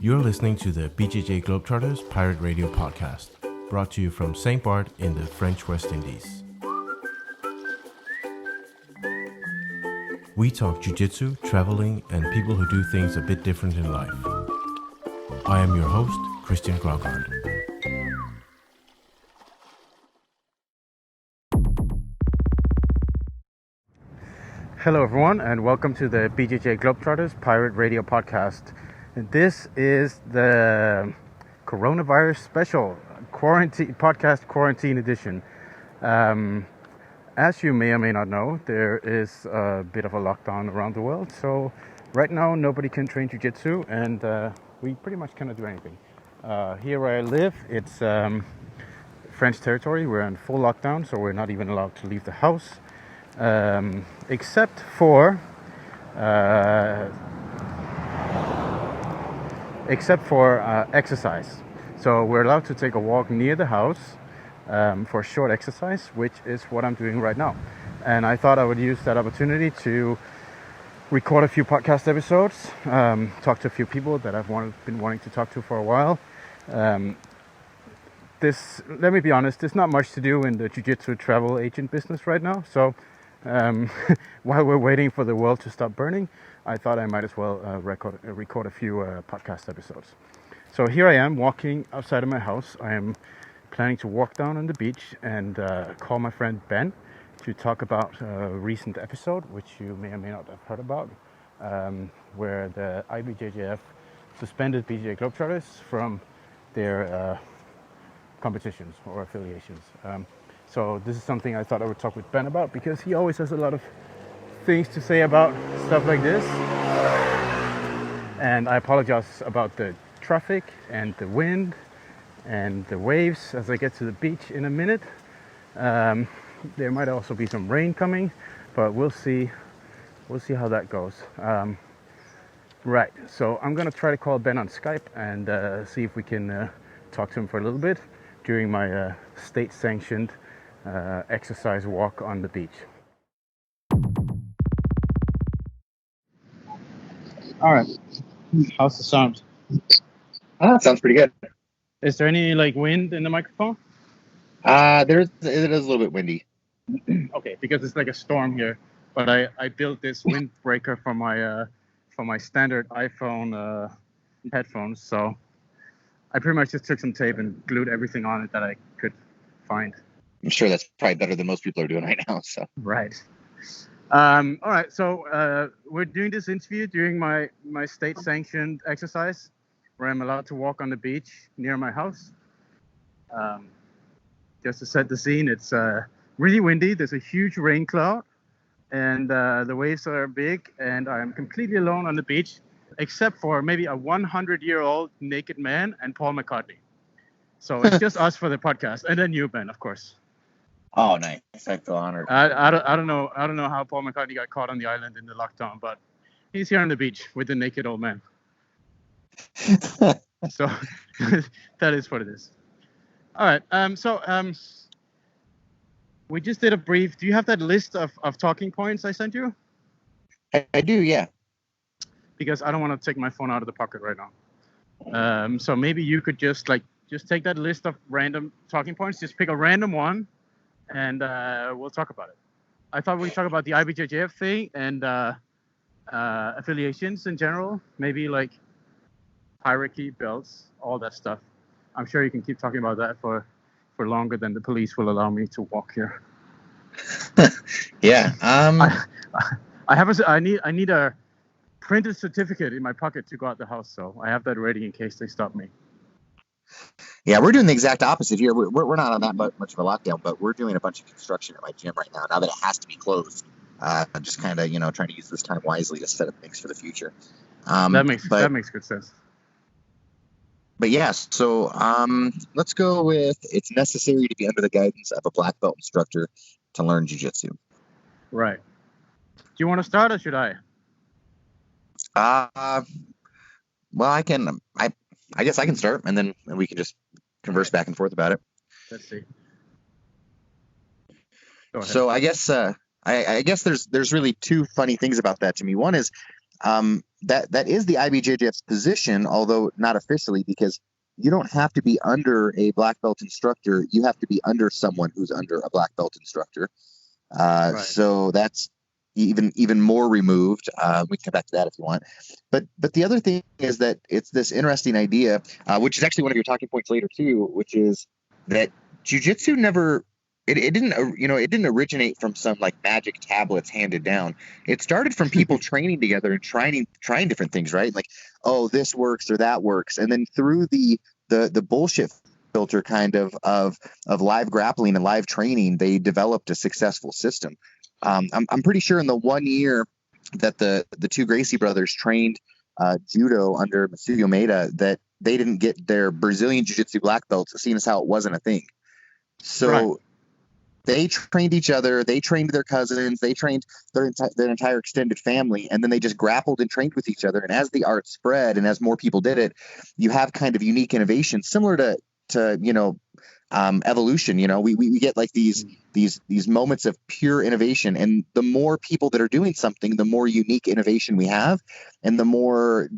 You're listening to the BJJ Globetrotters Pirate Radio Podcast, brought to you from St. Bart in the French West Indies. We talk Jiu-Jitsu, traveling, and people who do things a bit different in life. I am your host, Christian Graugard. Hello everyone, and welcome to the BJJ Globetrotters Pirate Radio Podcast. This is the coronavirus special quarantine edition. As you may or may not know, there is a bit of a lockdown around the world. So right now, nobody can train Jiu-Jitsu, and we pretty much cannot do anything. Here where I live, it's French territory. We're in full lockdown, so we're not even allowed to leave the house, except for exercise. So we're allowed to take a walk near the house for short exercise, which is what I'm doing right now. And I thought I would use that opportunity to record a few podcast episodes, talk to a few people that I've been wanting to talk to for a while. Let me be honest, there's not much to do in the Jiu-Jitsu travel agent business right now. So while we're waiting for the world to stop burning, I thought I might as well record a few podcast episodes. So here I am walking outside of my house. I am planning to walk down on the beach and call my friend Ben to talk about a recent episode, which you may or may not have heard about, where the IBJJF suspended BJJ Globetrotters from their competitions or affiliations. So this is something I thought I would talk with Ben about, because he always has a lot of things to say about stuff like this. And I apologize about the traffic and the wind and the waves as I get to the beach in a minute. There might also be some rain coming, but we'll see how that goes. Right, so I'm gonna try to call Ben on Skype and see if we can talk to him for a little bit during my state-sanctioned exercise walk on the beach. All right, how's the sound? Sounds pretty good. Is there any wind in the microphone? It is a little bit windy. Okay, because it's like a storm here. But I built this windbreaker for my standard iPhone headphones. So I pretty much just took some tape and glued everything on it that I could find. I'm sure that's probably better than most people are doing right now. So right. All right. So we're doing this interview during my state-sanctioned exercise, where I'm allowed to walk on the beach near my house. Just to set the scene, it's really windy. There's a huge rain cloud, and the waves are big, and I'm completely alone on the beach, except for maybe a 100-year-old naked man and Paul McCartney. So it's just us for the podcast, and then you, Ben, of course. Oh, nice! I feel honored. I don't know how Paul McCartney got caught on the island in the lockdown, but he's here on the beach with the naked old man. So that is what it is. All right. So we just did a brief. Do you have that list of talking points I sent you? I do, yeah. Because I don't want to take my phone out of the pocket right now. So maybe you could just take that list of random talking points. Just pick a random one, and we'll talk about it. I thought we'd talk about the IBJJF thing and affiliations in general. Maybe hierarchy, belts, all that stuff. I'm sure you can keep talking about that for longer than the police will allow me to walk here. Yeah. I need a printed certificate in my pocket to go out the house, so I have that ready in case they stop me. Yeah, we're doing the exact opposite here. We're not on that much of a lockdown, but we're doing a bunch of construction at my gym right now. Now that it has to be closed, just kind of trying to use this time wisely to set up things for the future. That makes good sense. But yes, so let's go with it's necessary to be under the guidance of a black belt instructor to learn Jiu-Jitsu. Right. Do you want to start or should I? Well, I can. I guess I can start, and then we can just converse back and forth about it. Let's see. So I guess there's really two funny things about that to me. One is that is the IBJJF's position, although not officially, because you don't have to be under a black belt instructor. You have to be under someone who's under a black belt instructor. Right. So that's even more removed. We can come back to that if you want. But the other thing is that it's this interesting idea, which is actually one of your talking points later too, which is that jiu-jitsu never. It didn't originate from some like magic tablets handed down. It started from people training together and trying different things, right? Like, oh, this works or that works, and then through the bullshit filter kind of live grappling and live training, they developed a successful system. I'm pretty sure in the 1 year that the two Gracie brothers trained judo under Masuyo Maeda, that they didn't get their Brazilian jiu-jitsu black belts, seeing as how it wasn't a thing. So. Right. They trained each other. They trained their cousins. They trained their entire extended family, and then they just grappled and trained with each other. And as the art spread, and as more people did it, you have kind of unique innovation, similar to evolution. We get like these moments of pure innovation, and the more people that are doing something, the more unique innovation we have, and the more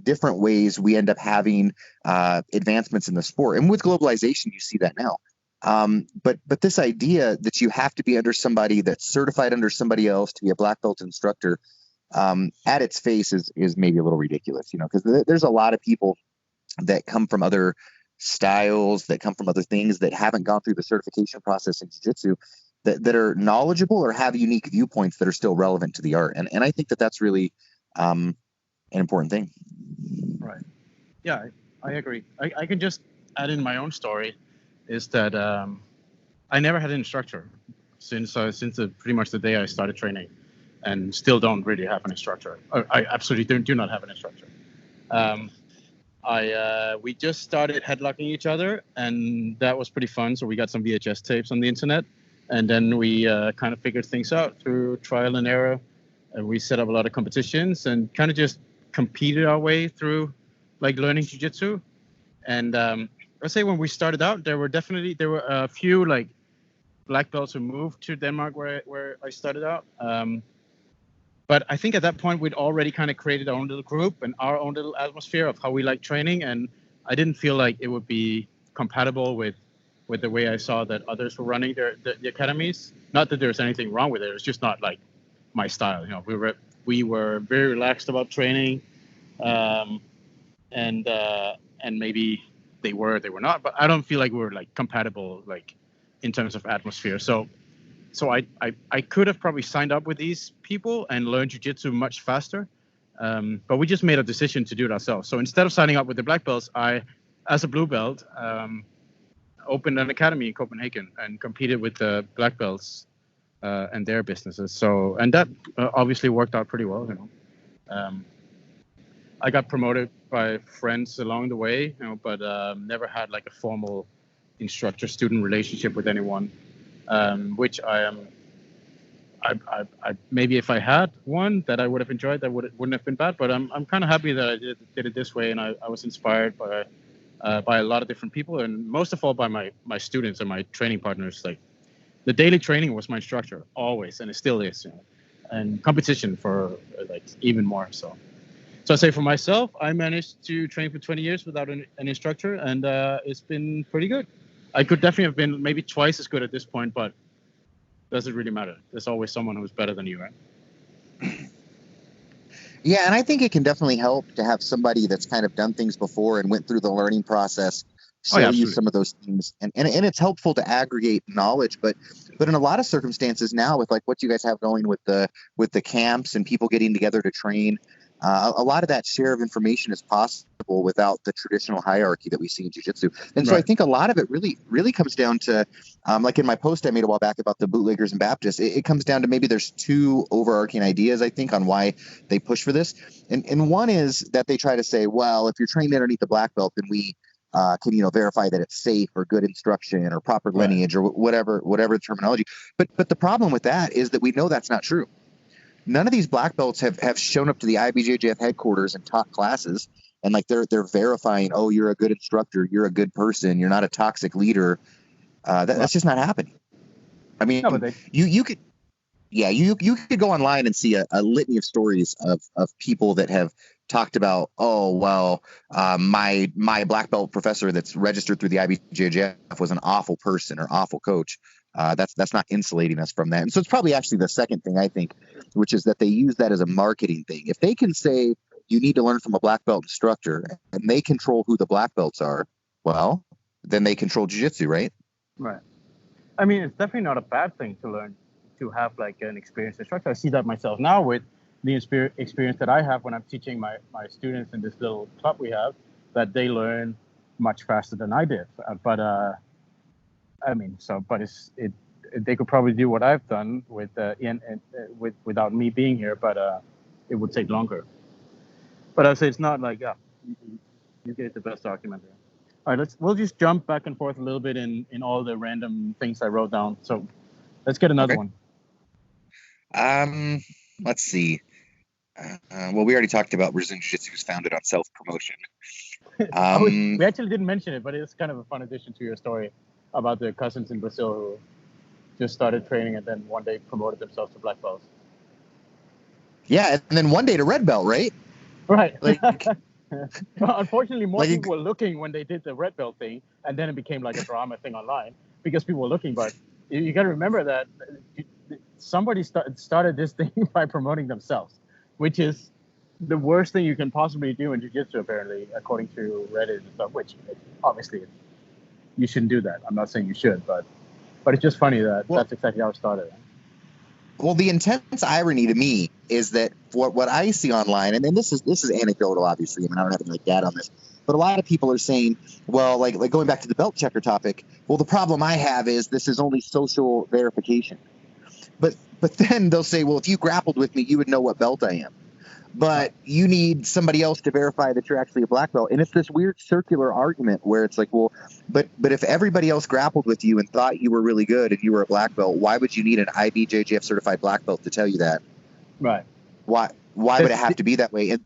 different ways we end up having advancements in the sport. And with globalization, you see that now. But this idea that you have to be under somebody that's certified under somebody else to be a black belt instructor, at its face is maybe a little ridiculous, because there's a lot of people that come from other styles, that come from other things, that haven't gone through the certification process in jiu-jitsu, that are knowledgeable or have unique viewpoints that are still relevant to the art. And I think that that's really an important thing. Right. Yeah, I agree. I can just add in my own story. Is that I never had an instructor since pretty much the day I started training, and still don't really have an instructor. I absolutely do not have an instructor. We just started headlocking each other, and that was pretty fun. So we got some VHS tapes on the internet, and then we kind of figured things out through trial and error. And we set up a lot of competitions and kind of just competed our way through, like, learning jiu-jitsu. And I'd say when we started out, there were a few like black belts who moved to Denmark where I started out. But I think at that point we'd already kind of created our own little group and our own little atmosphere of how we like training, and I didn't feel like it would be compatible with the way I saw that others were running the academies. Not that there's anything wrong with it; it's just not like my style. We were very relaxed about training, and maybe they were not, but I don't feel like we were like compatible, like in terms of atmosphere. So I could have probably signed up with these people and learned jiu-jitsu much faster, but we just made a decision to do it ourselves. So instead of signing up with the black belts, I, as a blue belt, opened an academy in Copenhagen and competed with the black belts and their businesses. So, and that obviously worked out pretty well. I got promoted by friends along the way, but never had like a formal instructor-student relationship with anyone, which I maybe if I had one that I would have enjoyed, that wouldn't have been bad. But I'm kind of happy that I did it this way, and I was inspired by a lot of different people, and most of all by my students and my training partners. Like, the daily training was my instructor always, and it still is, and competition for like even more so. So I say for myself, I managed to train for 20 years without an instructor, and it's been pretty good. I could definitely have been maybe twice as good at this point, but does it really matter? There's always someone who's better than you, right? Yeah, and I think it can definitely help to have somebody that's kind of done things before and went through the learning process, show you some of those things. And it's helpful to aggregate knowledge, but in a lot of circumstances now, with like what you guys have going with the camps and people getting together to train, a lot of that share of information is possible without the traditional hierarchy that we see in jiu-jitsu. And so I think a lot of it really comes down to, like in my post I made a while back about the bootleggers and Baptists, it comes down to maybe there's two overarching ideas, I think, on why they push for this. And one is that they try to say, well, if you're trained underneath the black belt, then we can verify that it's safe or good instruction or proper lineage or whatever the terminology. But the problem with that is that we know that's not true. None of these black belts have shown up to the IBJJF headquarters and taught classes, and like they're verifying, oh, you're a good instructor, you're a good person, you're not a toxic leader. That's just not happening. I mean, you Yeah, you could go online and see a litany of stories of people that have talked about, oh well, my black belt professor that's registered through the IBJJF was an awful person or awful coach. That's not insulating us from that. And so it's probably actually the second thing I think, which is that they use that as a marketing thing. If they can say you need to learn from a black belt instructor and they control who the black belts are, well, then they control jiu-jitsu, right? Right. I mean, it's definitely not a bad thing to learn, to have like an experienced instructor. I see that myself now with the experience that I have when I'm teaching my students in this little club we have, that they learn much faster than I did. I mean, but they could probably do what I've done with without me being here, but it would take longer. But I'd say it's not like, yeah, you get the best argument there. All right, we'll just jump back and forth a little bit in all the random things I wrote down. So let's get another one. Let's see. Well, we already talked about Brazilian Jiu-Jitsu was founded on self-promotion. We actually didn't mention it, but it's kind of a fun addition to your story about the cousins in Brazil who just started training and then one day promoted themselves to black belts. Yeah, and then one day to red belt, right? Right. Like, well, unfortunately, more people were looking when they did the red belt thing, and then it became like a drama thing online because people were looking. But you got to remember that somebody started this thing by promoting themselves, which is the worst thing you can possibly do in jiu-jitsu, apparently, according to Reddit and stuff, which obviously you shouldn't do that. I'm not saying you should, but it's just funny that that's exactly how it started. Well, the intense irony to me is that what I see online, and then this is anecdotal, obviously. I mean, I don't have any data on this, but a lot of people are saying, well, like going back to the belt checker topic, well, the problem I have is this is only social verification. But then they'll say, well, if you grappled with me, you would know what belt I am. But you need somebody else to verify that you're actually a black belt. And it's this weird circular argument where it's like, well, but if everybody else grappled with you and thought you were really good and you were a black belt, why would you need an IBJJF certified black belt to tell you that? Right. Why would it have to be that way?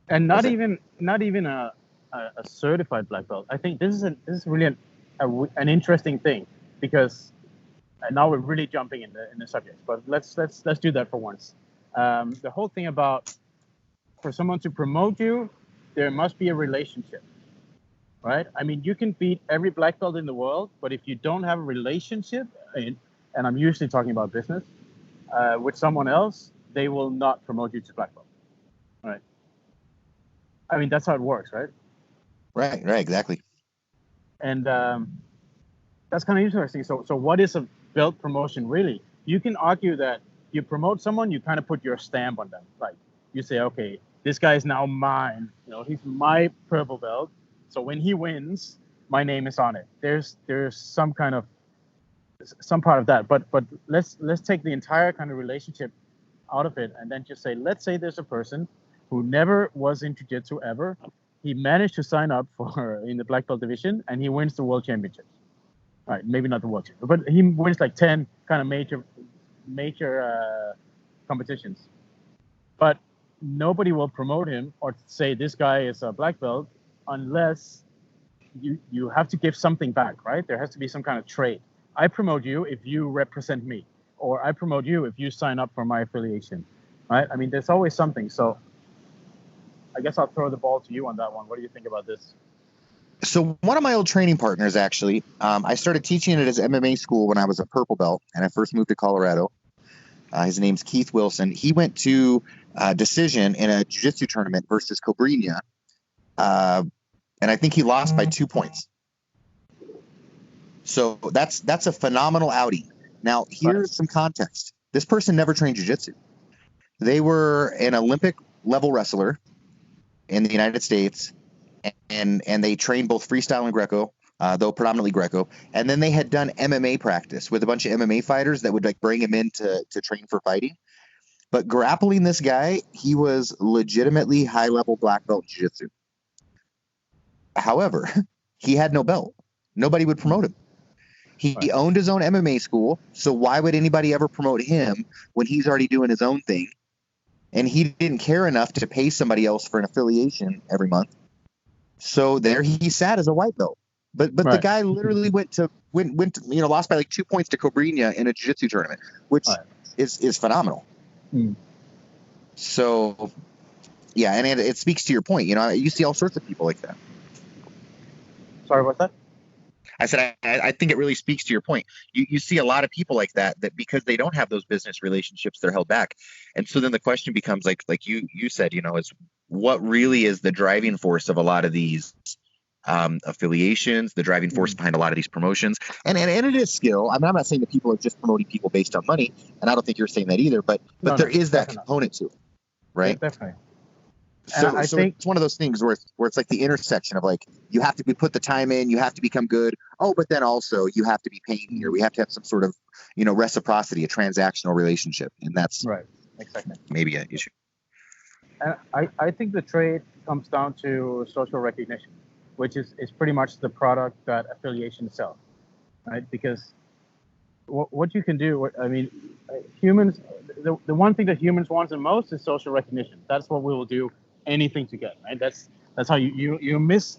And not even a certified black belt. I think this is really an interesting thing, because now we're really jumping in the subject. But let's do that for once. The whole thing about, for someone to promote you, there must be a relationship, right? I mean, you can beat every black belt in the world, but if you don't have a relationship, and I'm usually talking about business, with someone else, they will not promote you to black belt, right? I mean, that's how it works, right? Right, exactly. And that's kind of interesting. So what is a belt promotion really? You can argue that you promote someone, you kind of put your stamp on them. Like, you say, okay, this guy is now mine. You know, he's my purple belt. So when he wins, my name is on it. There's some part of that. But let's take the entire kind of relationship out of it, and then just say, let's say there's a person who never was in jiu-jitsu ever. He managed to sign up in the black belt division, and he wins the world championships. All right, maybe not the world championship, but he wins like 10 kind of major competitions. But nobody will promote him or say this guy is a black belt unless you have to give something back, right? There has to be some kind of trade. I promote you if you represent me, or I promote you if you sign up for my affiliation, right? I mean, there's always something. So I guess I'll throw the ball to you on that one. What do you think about this? So one of my old training partners, actually, I started teaching at his MMA school when I was a purple belt, and I first moved to Colorado. His name's Keith Wilson. He went to decision in a jiu-jitsu tournament versus Cobrinha, and I think he lost by 2 points. So that's a phenomenal outing. Now, here's some context. This person never trained jiu-jitsu. They were an Olympic level wrestler in the United States, and they trained both freestyle and Greco, though predominantly Greco. And then they had done MMA practice with a bunch of MMA fighters that would like bring him in to train for fighting. But grappling this guy, he was legitimately high-level black belt jiu-jitsu. However, he had no belt. Nobody would promote him. He owned his own MMA school, so why would anybody ever promote him when he's already doing his own thing? And he didn't care enough to pay somebody else for an affiliation every month. So there he sat as a white belt. But the guy literally went lost by like 2 points to Cobrinha in a jiu-jitsu tournament, which is phenomenal. Mm. So, yeah, and it speaks to your point. You know, you see all sorts of people like that. Sorry, what's that? I said, I think it really speaks to your point. You see a lot of people like that because they don't have those business relationships, they're held back. And so then the question becomes like you said, you know, is what really is the driving force of a lot of these affiliations, the driving force behind a lot of these promotions. And it is skill. I mean, I'm not saying that people are just promoting people based on money, and I don't think you're saying that either, but there is that component to it, right? Yeah, definitely. So I think it's one of those things where it's like the intersection of like, you have to put the time in, you have to become good. Oh, but then also you have to be paying here. We have to have some sort of, you know, reciprocity, a transactional relationship. And that's right. Exactly. Maybe an issue. And I think the trade comes down to social recognition, which is pretty much the product that affiliation sells, right? Because what you can do, I mean, humans, the one thing that humans want the most is social recognition. That's what we will do anything to get, right? That's how you will miss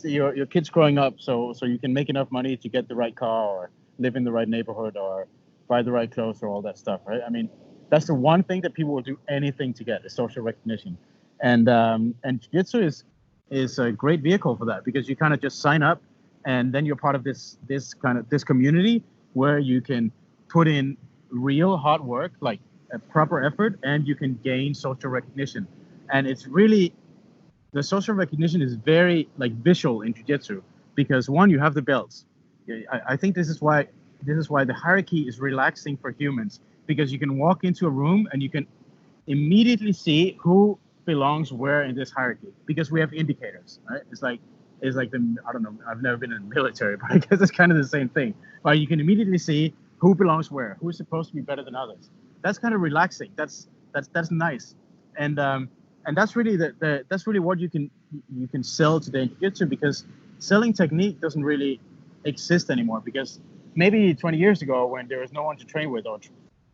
your kids growing up, so you can make enough money to get the right car or live in the right neighborhood or buy the right clothes or all that stuff, right? I mean, that's the one thing that people will do anything to get is social recognition, and Jiu-Jitsu is a great vehicle for that, because you kind of just sign up and then you're part of this community where you can put in real hard work, like a proper effort, and you can gain social recognition. And it's really, the social recognition is very like visual in Jiu-Jitsu, because one, you have the belts. I think this is why the hierarchy is relaxing for humans, because you can walk into a room and you can immediately see who belongs where in this hierarchy, because we have indicators, right? It's like I don't know, I've never been in the military, but I guess it's kind of the same thing. But you can immediately see who belongs where, who's supposed to be better than others. That's kind of relaxing. That's nice, and that's really that's really what you can sell today in Jiu-Jitsu, because selling technique doesn't really exist anymore. Because maybe 20 years ago, when there was no one to train with, or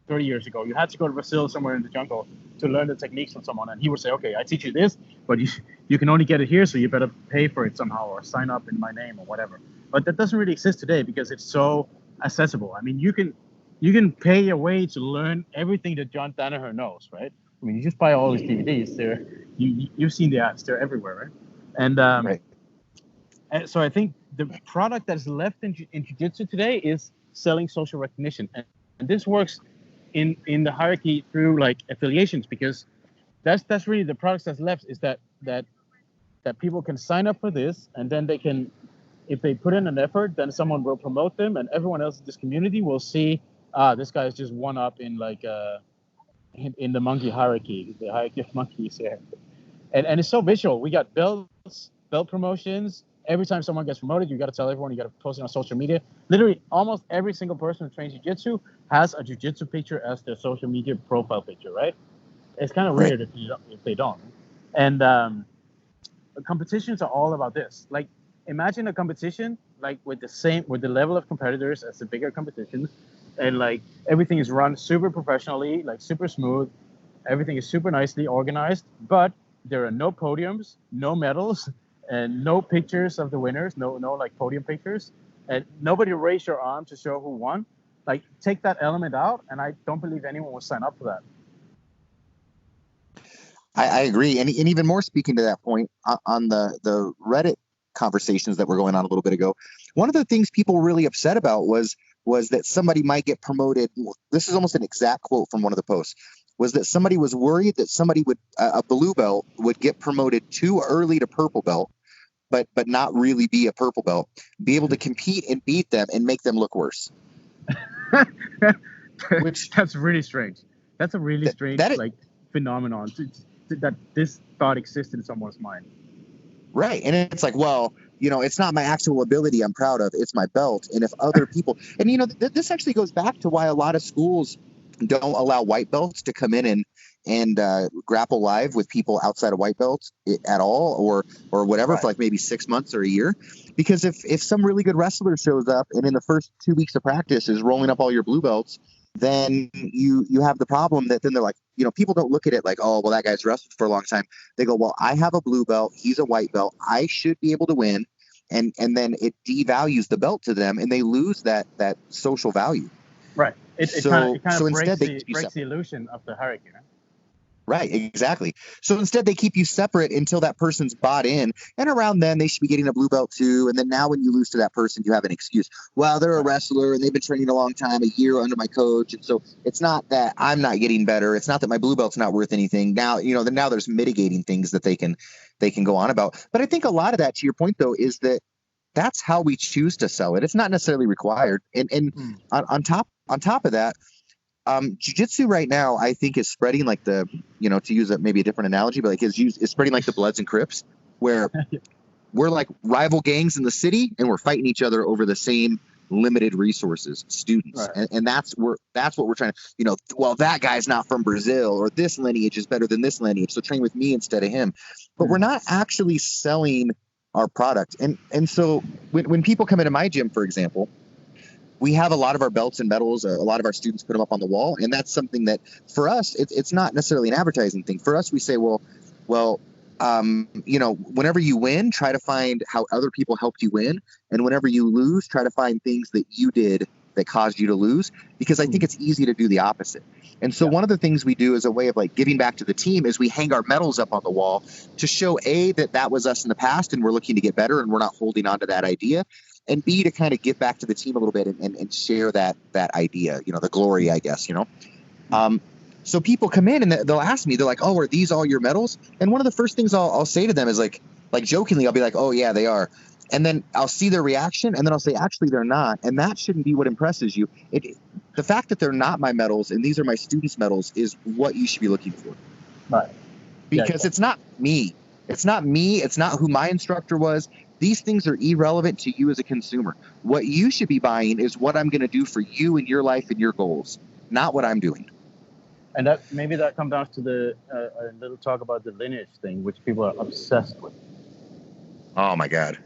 30 years ago, you had to go to Brazil somewhere in the jungle to learn the techniques from someone, and he would say, okay, I teach you this, but you can only get it here, so you better pay for it somehow or sign up in my name or whatever. But that doesn't really exist today, because it's so accessible. I mean, you can pay your way to learn everything that John Danaher knows, right? I mean, you just buy all these DVDs. You've seen the ads; they're everywhere, right? And right. And so I think the product that's left in Jiu-Jitsu today is selling social recognition, and this works in the hierarchy through like affiliations, because that's really the products that's left, is that people can sign up for this, and then they can, if they put in an effort, then someone will promote them, and everyone else in this community will see, this guy is just one up in like in the monkey hierarchy, the hierarchy of monkeys here. And it's so visual. We got belt promotions. Every time someone gets promoted, you got to tell everyone, you got to post it on social media. Literally, almost every single person who trains Jiu-Jitsu has a Jiu-Jitsu picture as their social media profile picture, right? It's kind of weird if they don't. And competitions are all about this. Like, imagine a competition like with the level of competitors as the bigger competitions, and like everything is run super professionally, like super smooth. Everything is super nicely organized, but there are no podiums, no medals, and no pictures of the winners, no like podium pictures, and nobody raise your arm to show who won. Like, take that element out, and I don't believe anyone will sign up for that. I agree, and even more, speaking to that point, on the Reddit conversations that were going on a little bit ago, one of the things people were really upset about was that somebody might get promoted. This is almost an exact quote from one of the posts. Was that somebody was worried that somebody would, a blue belt would get promoted too early to purple belt, but not really be a purple belt, be able to compete and beat them and make them look worse. Which that's really strange. That's a really strange phenomenon that this thought exists in someone's mind. Right, and it's like, well, you know, it's not my actual ability I'm proud of, it's my belt. And if other people, and you know, this actually goes back to why a lot of schools don't allow white belts to come in and grapple live with people outside of white belts at all, or whatever, right, for like maybe 6 months or a year. Because if some really good wrestler shows up and in the first 2 weeks of practice is rolling up all your blue belts, then you have the problem that then they're like, you know, people don't look at it like, oh, well, that guy's wrestled for a long time. They go, well, I have a blue belt, he's a white belt, I should be able to win. And then it devalues the belt to them, and they lose that social value. Right. It kind of instead they keep you breaks separate. the illusion of the hierarchy, right? Right, exactly. So instead, they keep you separate until that person's bought in, and around then they should be getting a blue belt too. And then now, when you lose to that person, you have an excuse. Well, they're a wrestler and they've been training a long time, a year under my coach, and so it's not that I'm not getting better. It's not that my blue belt's not worth anything. Now, now there's mitigating things that they can go on about. But I think a lot of that, to your point, though, is that that's how we choose to sell it. It's not necessarily required. And on top of that. Jiu-Jitsu right now, I think, is spreading like the, to use maybe a different analogy, but like is spreading like the Bloods and Crips, where we're like rival gangs in the city and we're fighting each other over the same limited resources, students. Right. And that's what we're trying to, well, that guy's not from Brazil, or this lineage is better than this lineage, so train with me instead of him. But we're not actually selling our product. And so when people come into my gym, for example, we have a lot of our belts and medals. A lot of our students put them up on the wall, and that's something that for us, it's not necessarily an advertising thing. For us, we say, well, whenever you win, try to find how other people helped you win, and whenever you lose, try to find things that you did that caused you to lose, because I think it's easy to do the opposite. And so one of the things we do as a way of like giving back to the team is we hang our medals up on the wall to show that was us in the past, and we're looking to get better, and we're not holding on to that idea. And B, to kind of give back to the team a little bit and share that idea, the glory, I guess, So people come in and they'll ask me, they're like, oh, are these all your medals? And one of the first things I'll say to them is like jokingly, I'll be like, oh yeah, they are. And then I'll see their reaction, and then I'll say, actually, they're not. And that shouldn't be what impresses you. The fact that they're not my medals and these are my students' medals is what you should be looking for. Right. Because it's not me. It's not me. It's not who my instructor was. These things are irrelevant to you as a consumer. What you should be buying is what I'm going to do for you and your life and your goals, not what I'm doing. And maybe that comes down to the a little talk about the lineage thing, which people are obsessed with. Oh my God!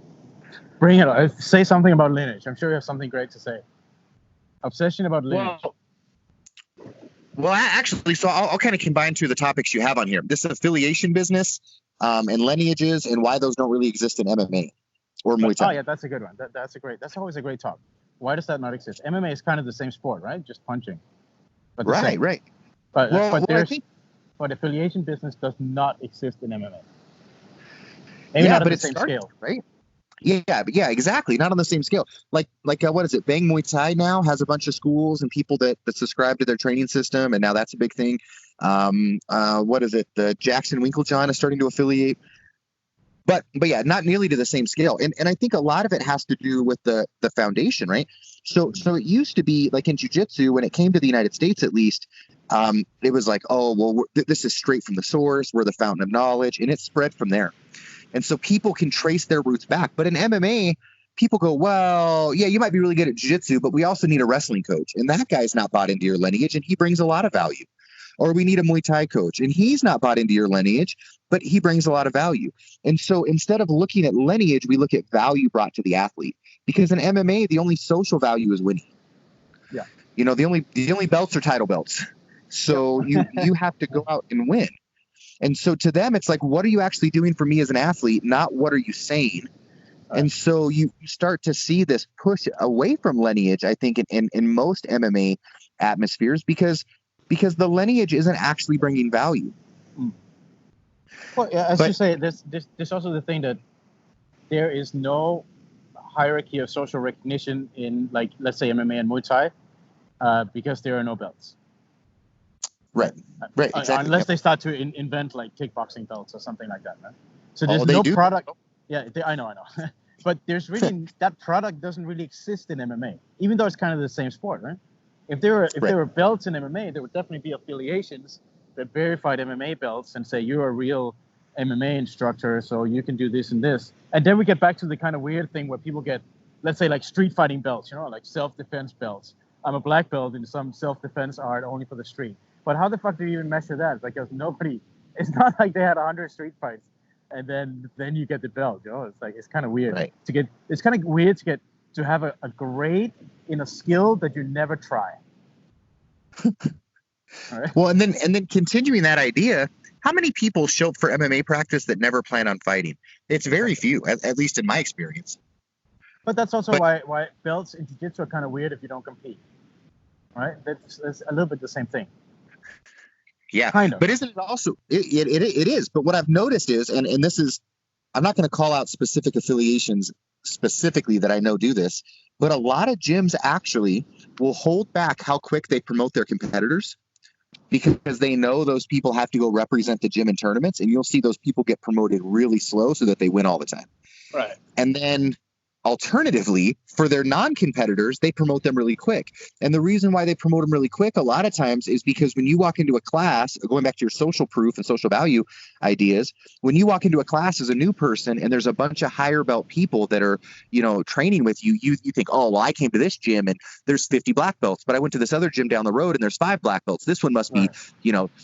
Bring it on. Say something about lineage. I'm sure you have something great to say. Obsession about lineage. Well, actually, so I'll kind of combine two of the topics you have on here. This affiliation business and lineages, and why those don't really exist in MMA or Muay Thai. Oh yeah, that's a good one. That's always a great talk. Why does that not exist? MMA is kind of the same sport, right? Just punching. But right. But but affiliation business does not exist in MMA. Maybe not on the same scale, right? Yeah, exactly. Not on the same scale. Like what is it? Bang Muay Thai now has a bunch of schools and people that subscribe to their training system, and now that's a big thing. What is it? The Jackson Winklejohn is starting to affiliate. But yeah, not nearly to the same scale. And I think a lot of it has to do with the foundation, right? So it used to be like in jiu-jitsu, when it came to the United States, at least, it was like, oh, well, this is straight from the source. We're the fountain of knowledge. And it spread from there. And so people can trace their roots back. But in MMA, people go, well, yeah, you might be really good at jiu-jitsu, but we also need a wrestling coach. And that guy's not bought into your lineage, and he brings a lot of value. Or we need a Muay Thai coach, and he's not bought into your lineage, but he brings a lot of value. And so instead of looking at lineage, we look at value brought to the athlete. Because in MMA, the only social value is winning. Yeah. The only belts are title belts. So you have to go out and win. And so to them, it's like, what are you actually doing for me as an athlete? Not what are you saying? Right. And so you start to see this push away from lineage, I think, in most MMA atmospheres, because the lineage isn't actually bringing value. Well, as you say, there's also the thing that there is no hierarchy of social recognition in, like, let's say MMA and Muay Thai, because there are no belts. Right. Exactly. Unless they start to invent like kickboxing belts or something like that, right? So there's no product. Yeah, I know. But there's really that product doesn't really exist in MMA, even though it's kind of the same sport, right? If there were belts in MMA, there would definitely be affiliations that verified MMA belts and say you're a real MMA instructor, so you can do this and this. And then we get back to the kind of weird thing where people get, let's say, like street fighting belts, like self-defense belts. I'm a black belt in some self-defense art only for the street. But how the fuck do you even measure that? Because it's not like they had 100 street fights and then you get the belt. It's like, it's kind of weird to have a grade in a skill that you never try. All right. Well, and then continuing that idea, how many people show up for MMA practice that never plan on fighting? It's very few, at least in my experience. But that's also why belts in jiu-jitsu are kind of weird if you don't compete. right? That's a little bit the same thing. Yeah, Kind of. but isn't it also it is? But what I've noticed is, and this is, I'm not going to call out specific affiliations specifically that I know do this, but a lot of gyms actually will hold back how quick they promote their competitors because they know those people have to go represent the gym in tournaments, and you'll see those people get promoted really slow so that they win all the time. Right. And then alternatively, for their non-competitors, they promote them really quick. And the reason why they promote them really quick a lot of times is because when you walk into a class, going back to your social proof and social value ideas, when you walk into a class as a new person and there's a bunch of higher belt people that are, training with you, you think, oh, well, I came to this gym and there's 50 black belts, but I went to this other gym down the road and there's 5 black belts. This one must be,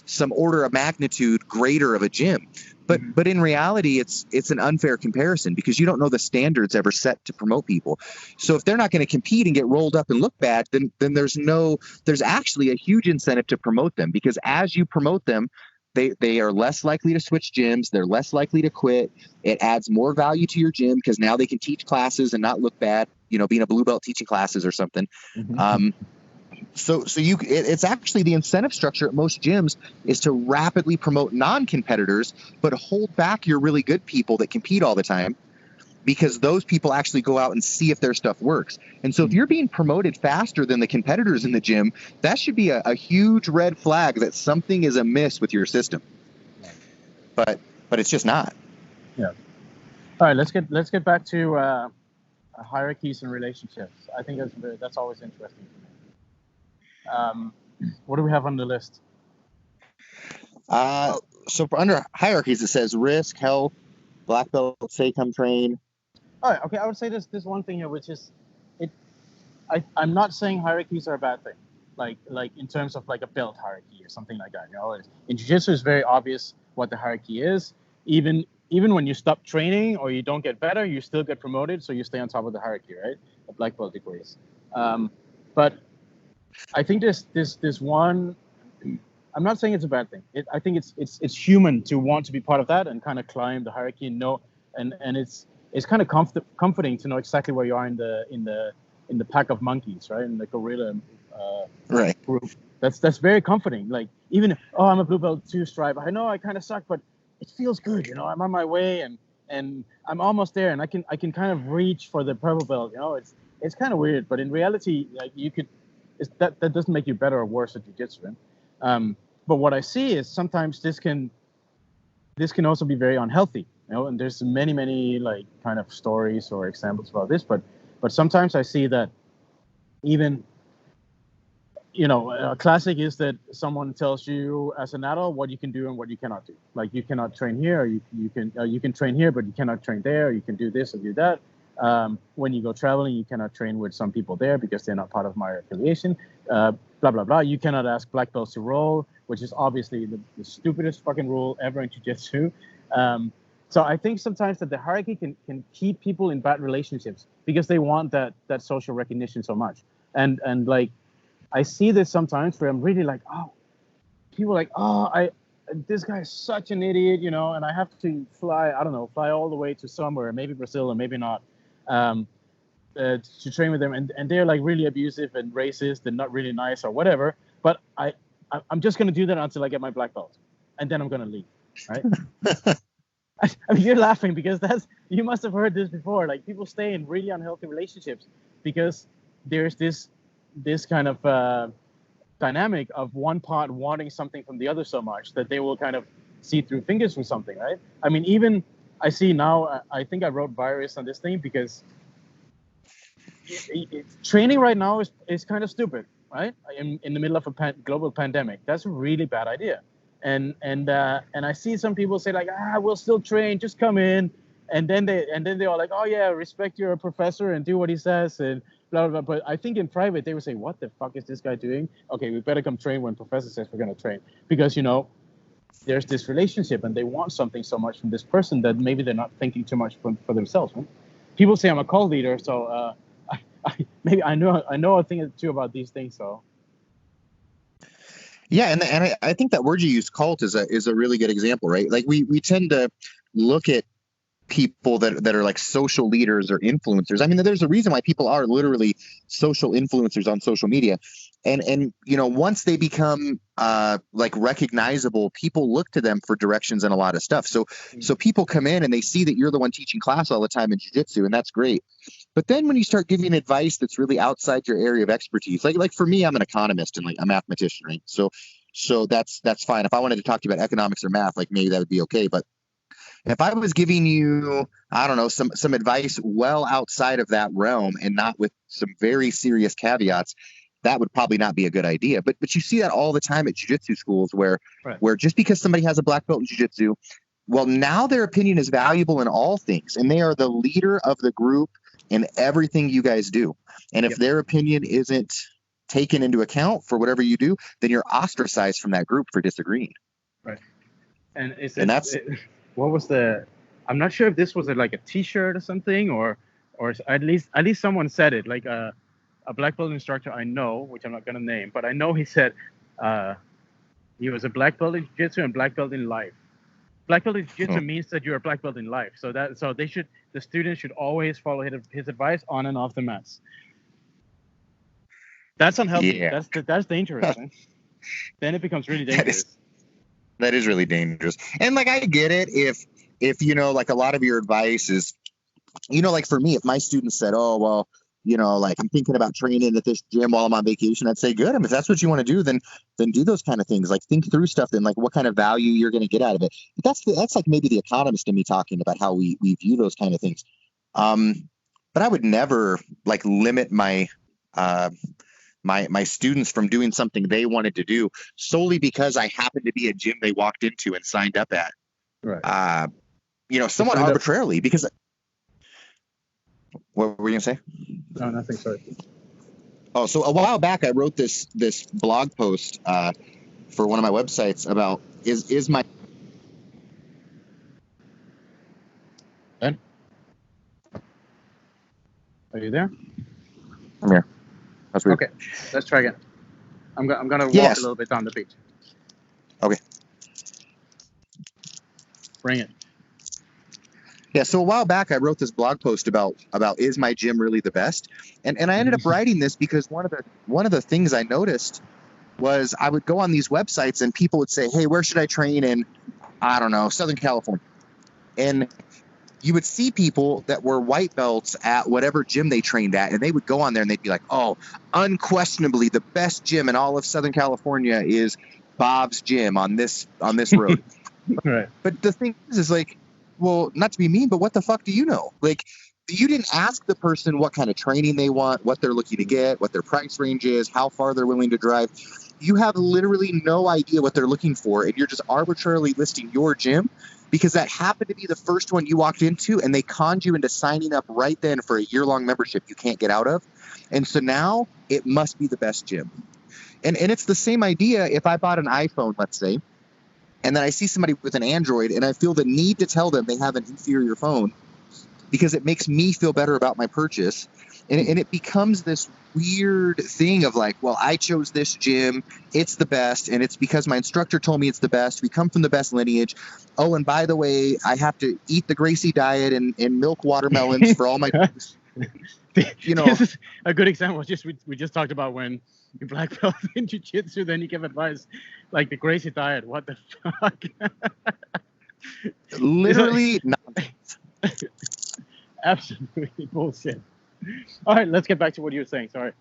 some order of magnitude greater of a gym. But in reality, it's an unfair comparison because you don't know the standards ever set to promote people. So if they're not going to compete and get rolled up and look bad, then there's actually a huge incentive to promote them, because as you promote them, they are less likely to switch gyms. They're less likely to quit. It adds more value to your gym because now they can teach classes and not look bad, being a blue belt teaching classes or something. So it's actually the incentive structure at most gyms is to rapidly promote non-competitors, but hold back your really good people that compete all the time, because those people actually go out and see if their stuff works. And so if you're being promoted faster than the competitors in the gym, that should be a huge red flag that something is amiss with your system. But it's just not. Yeah. All right, let's get back to hierarchies and relationships. I think that's always interesting to me. What do we have on the list? So for under hierarchies, it says risk, health, black belt, say, come train. All right, okay. I would say this one thing here, which is, I'm not saying hierarchies are a bad thing, like in terms of like a belt hierarchy or something like that. In Jiu-Jitsu, it's very obvious what the hierarchy is. Even when you stop training or you don't get better, you still get promoted, so you stay on top of the hierarchy, right? The black belt degrees. But I think there's one. I'm not saying it's a bad thing. I think it's human to want to be part of that and kind of climb the hierarchy and know, and it's kind of comforting to know exactly where you are in the pack of monkeys, right? In the gorilla right group. That's very comforting. Like, even I'm a blue belt 2 stripe. I know I kind of suck, but it feels good. I'm on my way and I'm almost there, and I can kind of reach for the purple belt. It's kind of weird, but in reality, like, you could. That doesn't make you better or worse at jiu-jitsu. But what I see is sometimes this can also be very unhealthy, and there's many like kind of stories or examples about this, but sometimes I see that even, a classic is that someone tells you as an adult what you can do and what you cannot do. Like, you cannot train here, or you can train here, but you cannot train there, or you can do this or do that. When you go traveling, you cannot train with some people there because they're not part of my affiliation. Blah, blah, blah. You cannot ask black belts to roll, which is obviously the stupidest fucking rule ever in jiu-jitsu. So I think sometimes that the hierarchy can keep people in bad relationships because they want that social recognition so much. And like, I see this sometimes where I'm really like, people are like, this guy is such an idiot, and I have to fly all the way to somewhere, maybe Brazil or maybe not, to train with them, and they're like really abusive and racist and not really nice or whatever. But I'm just gonna do that until I get my black belt, and then I'm gonna leave, right? I mean, you're laughing because you must have heard this before. Like, people stay in really unhealthy relationships because there's this kind of dynamic of one part wanting something from the other so much that they will kind of see through fingers with something, right? I mean, even I see now, I think I wrote virus on this thing because training right now is kind of stupid, right? In the middle of a global pandemic, that's a really bad idea. And I see some people say like, we'll still train, just come in, and then they're all like, oh yeah, respect your professor and do what he says and blah blah blah. But I think in private they would say, what the fuck is this guy doing? Okay, we better come train when professor says we're gonna train, because there's this relationship and they want something so much from this person that maybe they're not thinking too much for themselves. Right? People say I'm a cult leader, so maybe I know a thing or two about these things. So yeah, and I think that word you use, cult, is a really good example, right? Like, we tend to look at people that are like social leaders or influencers. I mean, there's a reason why people are literally social influencers on social media. And once they become like recognizable, people look to them for directions and a lot of stuff. So people come in and they see that you're the one teaching class all the time in jiu-jitsu, and that's great. But then when you start giving advice that's really outside your area of expertise, like for me, I'm an economist and like a mathematician, right? So that's fine. If I wanted to talk to you about economics or math, like maybe that would be okay. But if I was giving you, I don't know, some advice well outside of that realm and not with some very serious caveats, that would probably not be a good idea. But you see that all the time at jiu-jitsu schools where just because somebody has a black belt in jiu-jitsu, well, now their opinion is valuable in all things, and they are the leader of the group in everything you guys do. And if their opinion isn't taken into account for whatever you do, then you're ostracized from that group for disagreeing. Right. What was I'm not sure if this was like a T-shirt or something, or at least someone said it, like a black belt instructor I know, which I'm not going to name, but I know he said he was a black belt in jiu-jitsu and black belt in life. Black belt in jiu-jitsu means that you're a black belt in life. So the students should always follow his advice on and off the mats. That's unhealthy. Yeah. That's dangerous. Man. Then it becomes really dangerous. That is really dangerous. And like, I get it if like a lot of your advice is, like for me, if my students said, oh, well, like I'm thinking about training at this gym while I'm on vacation, I'd say, good. I mean, if that's what you want to do, then do those kind of things. Like think through stuff and like what kind of value you're going to get out of it. But that's like maybe the economist in me talking about how we view those kind of things. But I would never like limit my students from doing something they wanted to do solely because I happened to be a gym they walked into and signed up at. Right. Somewhat arbitrarily, because what were you gonna say? No, nothing. Sorry. Oh, so a while back I wrote this blog post for one of my websites about is my Ben? Are you there? I'm here. That's weird. Okay, let's try again. I'm gonna walk a little bit down the beach. Okay. Bring it. Yeah, so a while back I wrote this blog post about is my gym really the best? And I ended up writing this because one of the things I noticed was I would go on these websites and people would say, hey, where should I train in, I don't know, Southern California? And you would see people that were white belts at whatever gym they trained at, and they would go on there and they'd be like, oh, unquestionably the best gym in all of Southern California is Bob's gym on this road. Right. But the thing is like, well, not to be mean, but what the fuck do you know? Like, you didn't ask the person what kind of training they want, what they're looking to get, what their price range is, how far they're willing to drive. You have literally no idea what they're looking for, and you're just arbitrarily listing your gym because that happened to be the first one you walked into, and they conned you into signing up right then for a year-long membership you can't get out of. And so now it must be the best gym. And it's the same idea if I bought an iPhone, let's say, and then I see somebody with an Android and I feel the need to tell them they have an inferior phone because it makes me feel better about my purchase. And it becomes this weird thing of like, well, I chose this gym. It's the best. And it's because my instructor told me it's the best. We come from the best lineage. Oh, and by the way, I have to eat the Gracie diet and milk watermelons for all my... This is a good example. We just talked about when you black belt in jiu-jitsu, then you give advice like the Gracie diet. What the fuck? Literally not. Absolutely bullshit. All right, let's get back to what you were saying. Sorry.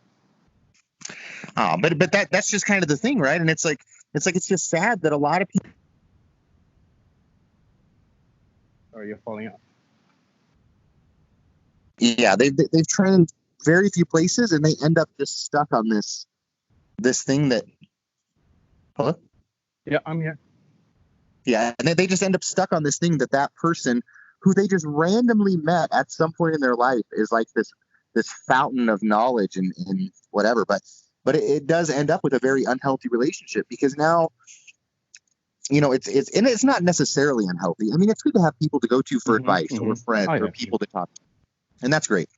Oh, but that's just kind of the thing, right? And it's just sad that a lot of people. Or you're falling out. Yeah, they've trained very few places, and they end up just stuck on this thing that. Hello? Yeah, I'm here. Yeah, and they just end up stuck on this thing that person who they just randomly met at some point in their life is like this fountain of knowledge and whatever. But it does end up with a very unhealthy relationship because now, it's not necessarily unhealthy. I mean, it's good to have people to go to for advice or friends or people to talk to. And that's great.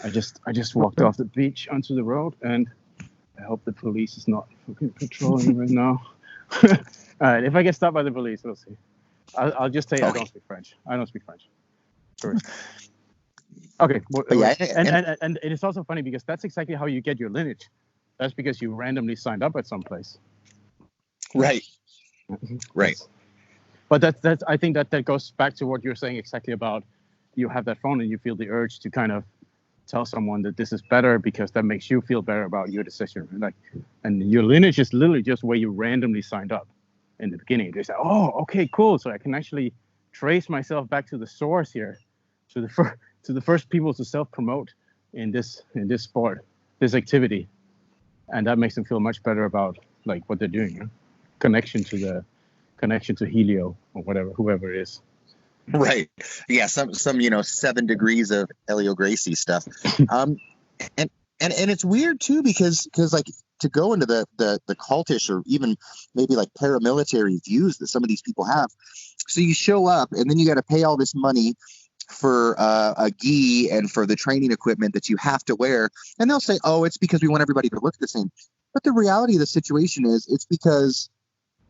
I just walked off the beach onto the road, and I hope the police is not fucking patrolling right now. All right, if I get stopped by the police, we'll see. I'll just say okay. I don't speak French. Sure. Okay. Well, But yeah, and it's also funny because that's exactly how you get your lineage. That's because you randomly signed up at some place. right. Right. But that's I think that goes back to what you're saying exactly about you have that phone and you feel the urge to kind of tell someone that this is better because that makes you feel better about your decision. Like, and your lineage is literally just where you randomly signed up in the beginning. They say, oh, okay, cool. So I can actually trace myself back to the source here, to the first people to self-promote in this sport, this activity, and that makes them feel much better about like what they're doing. You know? Connection to Helio or whatever, whoever it is. Right. Yeah. Some 7 degrees of Helio Gracie stuff. And it's weird too because like to go into the cultish or even maybe like paramilitary views that some of these people have. So you show up and then you got to pay all this money for a gi and for the training equipment that you have to wear. And they'll say, oh, it's because we want everybody to look the same. But the reality of the situation is it's because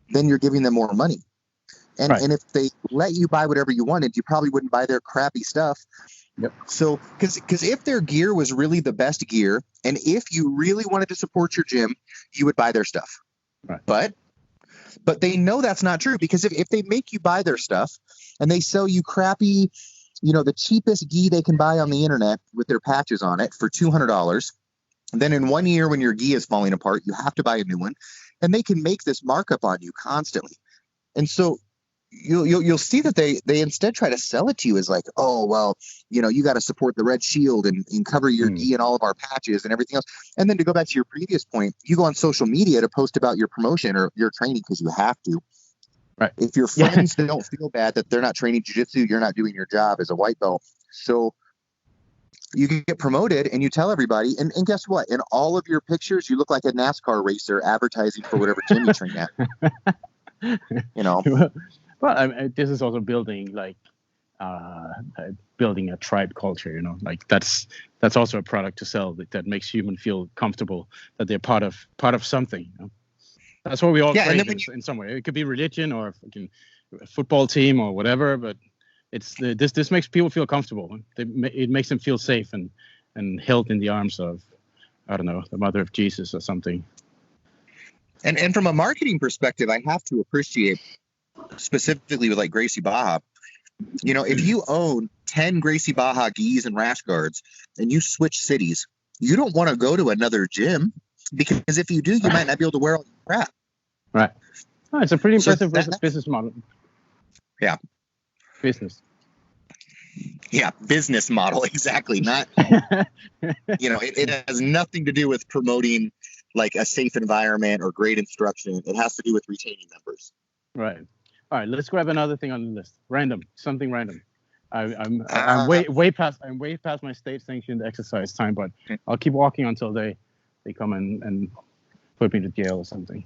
then you're giving them more money. And right. And if they let you buy whatever you wanted, you probably wouldn't buy their crappy stuff. Yep. So, because if their gear was really the best gear, and if you really wanted to support your gym, you would buy their stuff. Right. But they know that's not true because if they make you buy their stuff and they sell you crappy, the cheapest gi they can buy on the internet with their patches on it for $200, then in 1 year when your gi is falling apart, you have to buy a new one, and they can make this markup on you constantly. And so you'll see that they instead try to sell it to you as like, oh, well, you got to support the Red Shield and cover your gi and all of our patches and everything else. And then to go back to your previous point, you go on social media to post about your promotion or your training because you have to. Right. If your friends don't feel bad that they're not training jiu-jitsu, you're not doing your job as a white belt. So you get promoted and you tell everybody. And guess what? In all of your pictures, you look like a NASCAR racer advertising for whatever gym you train at. Well, I mean, this is also building building a tribe culture. Like that's also a product to sell that makes humans feel comfortable that they're part of something. That's what we all crave in some way. It could be religion or a football team or whatever, but it's this makes people feel comfortable. It makes them feel safe and held in the arms of, I don't know, the mother of Jesus or something. And from a marketing perspective, I have to appreciate specifically with like Gracie Baja, if you own 10 Gracie Baja gis and rash guards and you switch cities, you don't want to go to another gym because if you do, you might not be able to wear all your crap. Right. Oh, it's a pretty impressive business model. Yeah. Business. Yeah, business model. Exactly. Not, it has nothing to do with promoting like a safe environment or great instruction. It has to do with retaining members. Right. All right. Let's grab another thing on the list. Something random. I'm way past my state-sanctioned exercise time, but I'll keep walking until they come and put me to jail or something.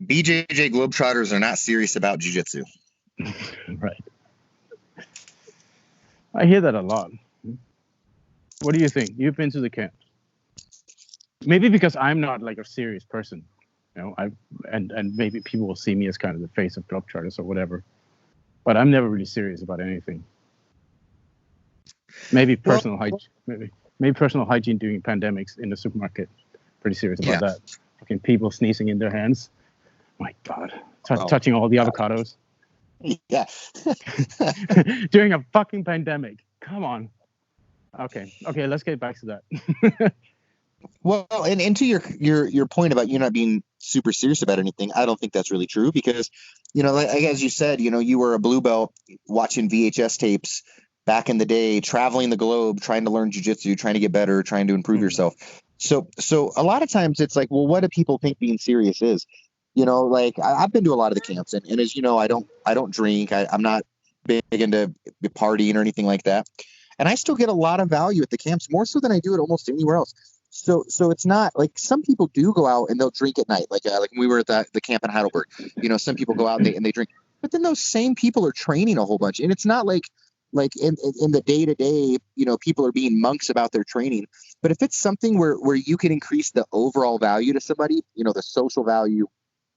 BJJ Globetrotters are not serious about jiu-jitsu. Right. I hear that a lot. What do you think? You've been to the camp. Maybe because I'm not like a serious person, and maybe people will see me as kind of the face of Globetrotters or whatever. But I'm never really serious about anything. Maybe personal hygiene. Maybe personal hygiene during pandemics in the supermarket. Pretty serious about that. Fucking people sneezing in their hands. My God, touching all the avocados. Yeah. During a fucking pandemic. Come on. Okay, let's get back to that. Well, and to your point about you not being super serious about anything, I don't think that's really true because, like as you said, you were a blue belt watching VHS tapes back in the day, traveling the globe, trying to learn jiu-jitsu, trying to get better, trying to improve yourself. So a lot of times it's like, well, what do people think being serious is? Like I've been to a lot of the camps and as you know, I don't drink. I'm not big into partying or anything like that. And I still get a lot of value at the camps, more so than I do at almost anywhere else. So it's not like some people do go out and they'll drink at night. Like when we were at the camp in Heidelberg, some people go out and they drink, but then those same people are training a whole bunch. And it's not like in the day to day, people are being monks about their training. But if it's something where you can increase the overall value to somebody, the social value,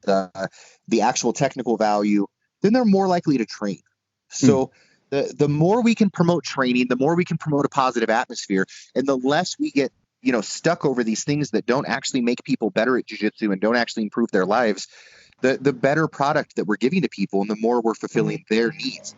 the actual technical value, then they're more likely to train. So The more we can promote training, the more we can promote a positive atmosphere, and the less we get, stuck over these things that don't actually make people better at jiu-jitsu and don't actually improve their lives, the better product that we're giving to people and the more we're fulfilling their needs.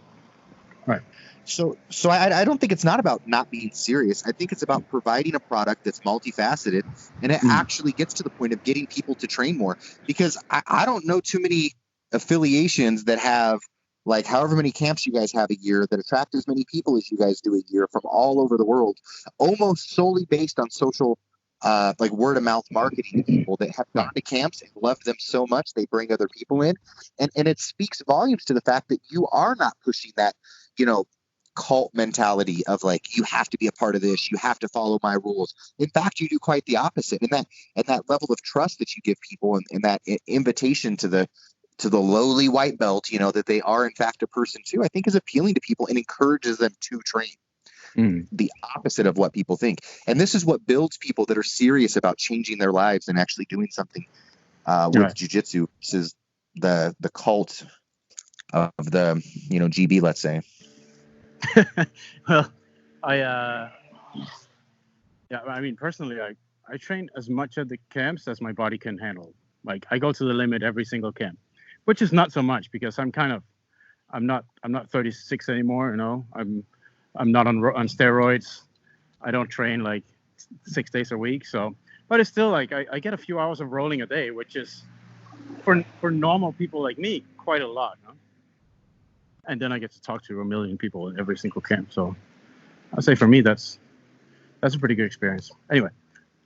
Right. So I don't think it's not about not being serious. I think it's about providing a product that's multifaceted, and it actually gets to the point of getting people to train more, because I don't know too many affiliations that have like however many camps you guys have a year that attract as many people as you guys do a year from all over the world, almost solely based on social, like word of mouth marketing to people that have gone to camps and loved them so much they bring other people in. And it speaks volumes to the fact that you are not pushing that, cult mentality of like, you have to be a part of this, you have to follow my rules. In fact, you do quite the opposite. And that level of trust that you give people, and that invitation to the lowly white belt, that they are in fact a person too, I think is appealing to people and encourages them to train. The opposite of what people think. And this is what builds people that are serious about changing their lives and actually doing something with jiu-jitsu. This is the cult of the, GB, let's say. Well, I mean, personally, I train as much at the camps as my body can handle. Like, I go to the limit every single camp, which is not so much because I'm not 36 anymore. I'm not on steroids. I don't train like 6 days a week. So, but it's still like I get a few hours of rolling a day, which is for normal people like me quite a lot. No? And then I get to talk to a million people in every single camp. So I'd say for me, that's a pretty good experience. Anyway,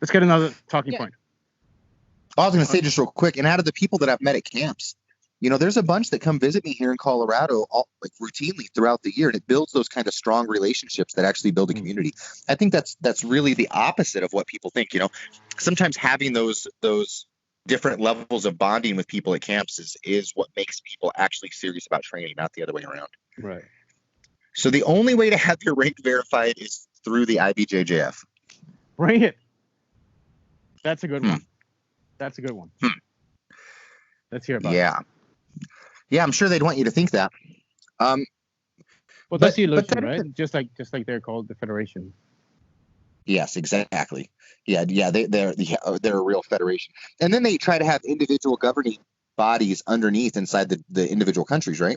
let's get another talking point. I was going to say just real quick, and out of the people that I've met at camps, there's a bunch that come visit me here in Colorado routinely throughout the year, and it builds those kind of strong relationships that actually build a community. I think that's really the opposite of what people think. Sometimes having those different levels of bonding with people at camps is what makes people actually serious about training, not the other way around. Right. So the only way to have your rank verified is through the IBJJF. Bring it. That's a good one. That's a good one. Let's hear about it. Yeah, I'm sure they'd want you to think that. Well, that's the illusion, right? Just like they're called the Federation. Yes, exactly. Yeah, they're a real federation. And then they try to have individual governing bodies underneath inside the individual countries, right?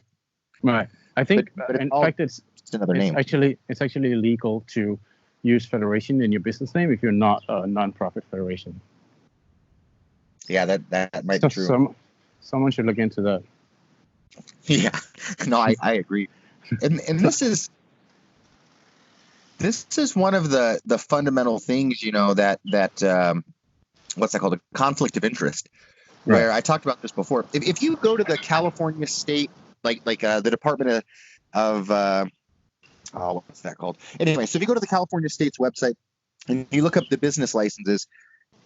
Right. I think, in fact, it's another name. It's actually illegal to use federation in your business name if you're not a non-profit federation. Yeah, that might be true. Someone should look into that. Yeah, no, I agree. And this is one of the fundamental things, that what's that called? A conflict of interest. Right. Where I talked about this before. If you go to the California state, like the Department of what's that called? Anyway, so if you go to the California state's website and you look up the business licenses,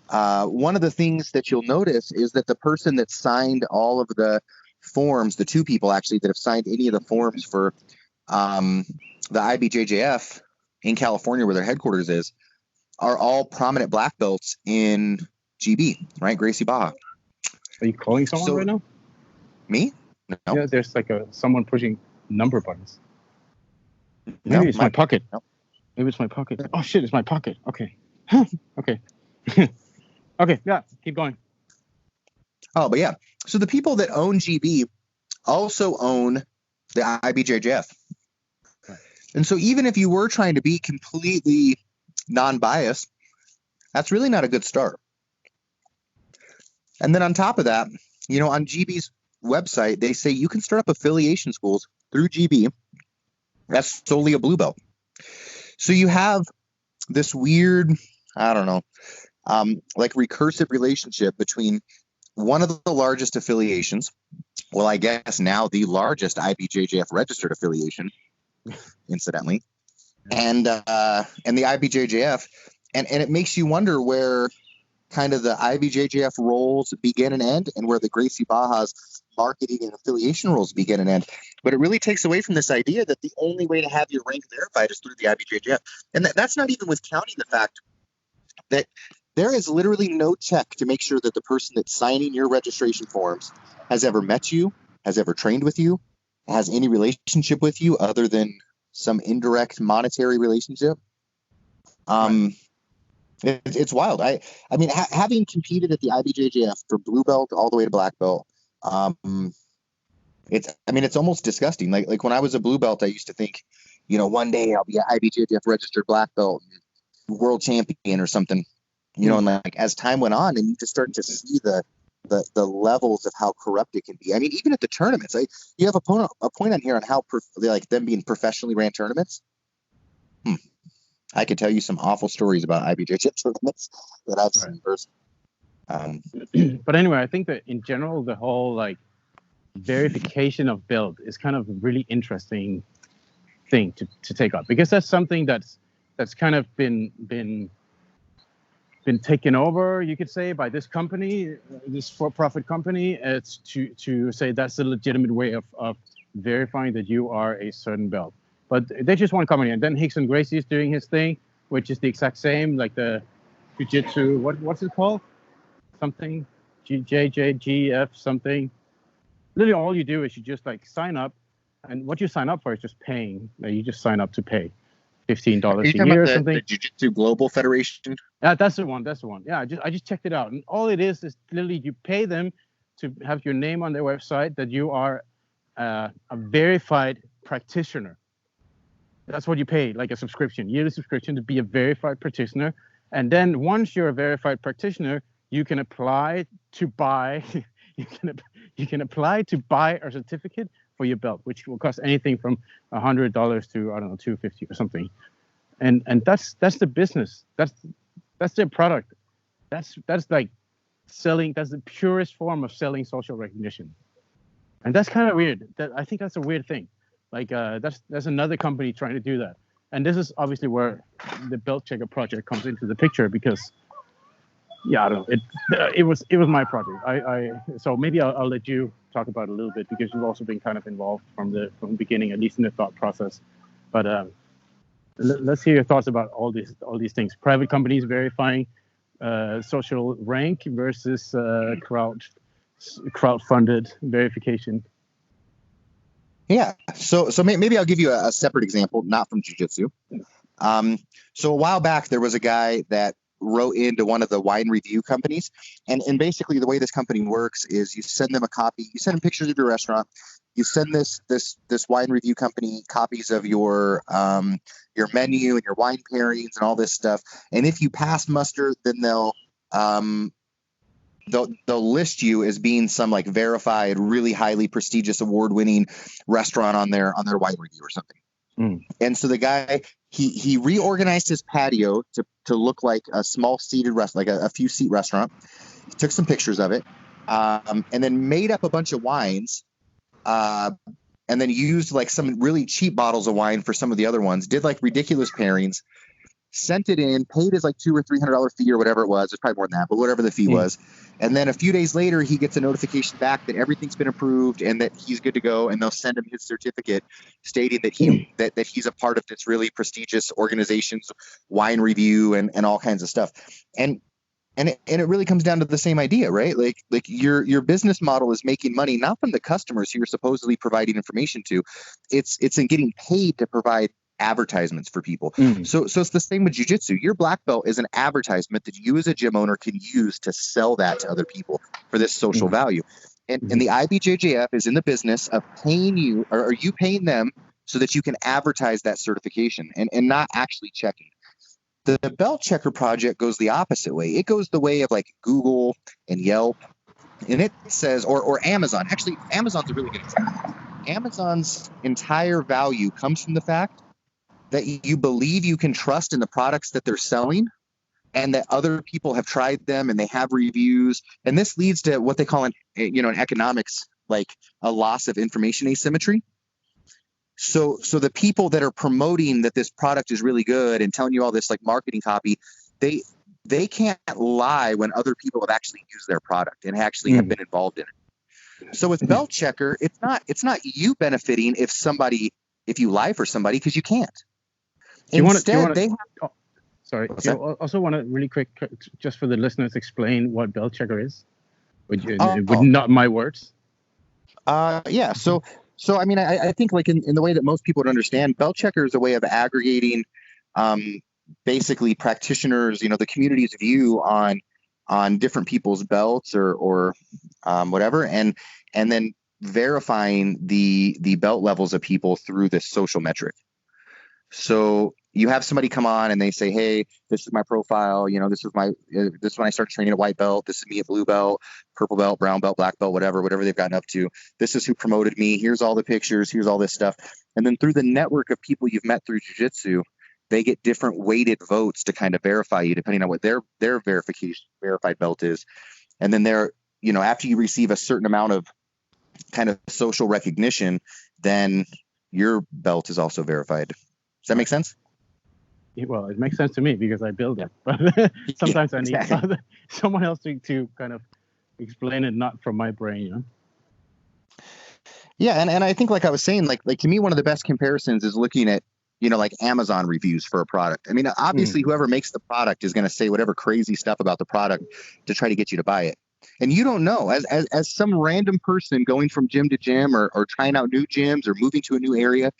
one of the things that you'll notice is that the person that signed all of the forms, the two people actually that have signed any of the forms for the IBJJF in California, where their headquarters is, are all prominent black belts in GB, right? Gracie Barra. Are you calling someone right now? Me? No. Yeah, there's like someone pushing number buttons. Maybe it's my pocket. No. Maybe it's my pocket. Oh shit, it's my pocket. Okay. Okay. Okay, yeah, keep going. Oh, but yeah. So the people that own GB also own the IBJJF. Right. And so even if you were trying to be completely non-biased, that's really not a good start. And then on top of that, on GB's website, they say you can start up affiliation schools through GB. That's solely a blue belt. So you have this weird, I don't know, like recursive relationship between one of the largest affiliations, well, I guess now the largest IBJJF registered affiliation, incidentally, and the IBJJF, and it makes you wonder where kind of the IBJJF roles begin and end, and where the Gracie Barra's marketing and affiliation roles begin and end. But it really takes away from this idea that the only way to have your rank verified is through the IBJJF, and that's not even with counting the fact that there is literally no check to make sure that the person that's signing your registration forms has ever met you, has ever trained with you, has any relationship with you other than some indirect monetary relationship. It's wild. I mean, having competed at the IBJJF for blue belt all the way to black belt, it's almost disgusting. Like when I was a blue belt, I used to think, one day I'll be an IBJJF registered black belt, world champion or something, and like as time went on, and you just start to see the levels of how corrupt it can be. I mean, even at the tournaments, you have a point on here on how like them being professionally ran tournaments. I could tell you some awful stories about IBJJF tournaments that I've seen first. But anyway, I think that in general, the whole like verification of build is kind of a really interesting thing to take up, because that's something that's kind of been taken over, you could say, by this company, this for-profit company. It's to say that's a legitimate way of verifying that you are a certain belt. But they just one company, and then Rickson Gracie is doing his thing, which is the exact same, like the Jiu-Jitsu, what's it called? Something, IBJJF something. Literally all you do is you just like sign up, and what you sign up for is just paying. Like, you just sign up to pay $15 a year or something. The Jiu-Jitsu Global Federation? Yeah, that's the one. Yeah, I just checked it out, and all it is literally you pay them to have your name on their website that you are a verified practitioner. That's what you pay, like a subscription, yearly subscription, to be a verified practitioner. And then once you're a verified practitioner, you can apply to buy. you can apply to buy a certificate for your belt, which will cost anything from $100 to, I don't know, $250 or something. And that's the business. That's their product. That's like selling. That's the purest form of selling social recognition. And that's kind of weird. I think that's a weird thing. Like that's another company trying to do that. And this is obviously where the Belt Checker project comes into the picture, because I don't know. It was my project. So maybe I'll let you talk about it a little bit, because you've also been kind of involved from the beginning, at least in the thought process. But let's hear your thoughts about all these things. Private companies verifying social rank versus crowd-funded verification. Yeah. So maybe I'll give you a separate example, not from jiu-jitsu. So a while back, there was a guy that wrote into one of the wine review companies. And basically the way this company works is you send them a copy, you send them pictures of your restaurant, you send this wine review company copies of your menu and your wine pairings and all this stuff. And if you pass muster, then they'll list you as being some like verified, really highly prestigious, award-winning restaurant on their wine review or something. And so the guy, he reorganized his patio to look like a small seated restaurant, like a few seat restaurant. He took some pictures of it, and then made up a bunch of wines, and then used like some really cheap bottles of wine for some of the other ones. Did like ridiculous pairings, sent it in, paid his like $200 or $300 fee or whatever it was. It's probably more than that, but whatever the fee was. And then a few days later, he gets a notification back that everything's been approved and that he's good to go. And they'll send him his certificate stating that he's a part of this really prestigious organization's wine review and all kinds of stuff. And it really comes down to the same idea, right? Like your business model is making money, not from the customers who you're supposedly providing information to. It's in getting paid to provide advertisements for people. So it's the same with jiu-jitsu. Your black belt is an advertisement that you as a gym owner can use to sell that to other people for this social value. And the IBJJF is in the business of paying you, or are you paying them so that you can advertise that certification and not actually checking. The Belt Checker project goes the opposite way. It goes the way of like Google and Yelp, and it says, or Amazon. Actually, Amazon's a really good example. Amazon's entire value comes from the fact that you believe you can trust in the products that they're selling, and that other people have tried them and they have reviews. And this leads to what they call in economics, like a loss of information asymmetry. So the people that are promoting that this product is really good and telling you all this like marketing copy, they can't lie when other people have actually used their product and actually have been involved in it. So with Belt Checker, it's not you benefiting if you lie for somebody, because you can't. Instead, they have. Sorry. Do you also want to really quick, just for the listeners, explain what Belt Checker is? With not my words. Yeah. So So, I mean, I think like in the way that most people would understand, belt checker is a way of aggregating basically practitioners, the community's view on different people's belts or whatever, and then verifying the belt levels of people through this social metric. So you have somebody come on and they say, hey, this is my profile. This is this is when I started training at white belt. This is me at blue belt, purple belt, brown belt, black belt, whatever they've gotten up to. This is who promoted me. Here's all the pictures. Here's all this stuff. And then through the network of people you've met through jiu-jitsu, they get different weighted votes to kind of verify you depending on what their verified belt is. And then after you receive a certain amount of kind of social recognition, then your belt is also verified. Does that make sense? Well, it makes sense to me because I build it, but sometimes I need someone else to kind of explain it, not from my brain, Yeah, and I think, like I was saying, like to me, one of the best comparisons is looking at, like Amazon reviews for a product. I mean, obviously, whoever makes the product is going to say whatever crazy stuff about the product to try to get you to buy it. And you don't know, as some random person going from gym to gym or trying out new gyms or moving to a new area,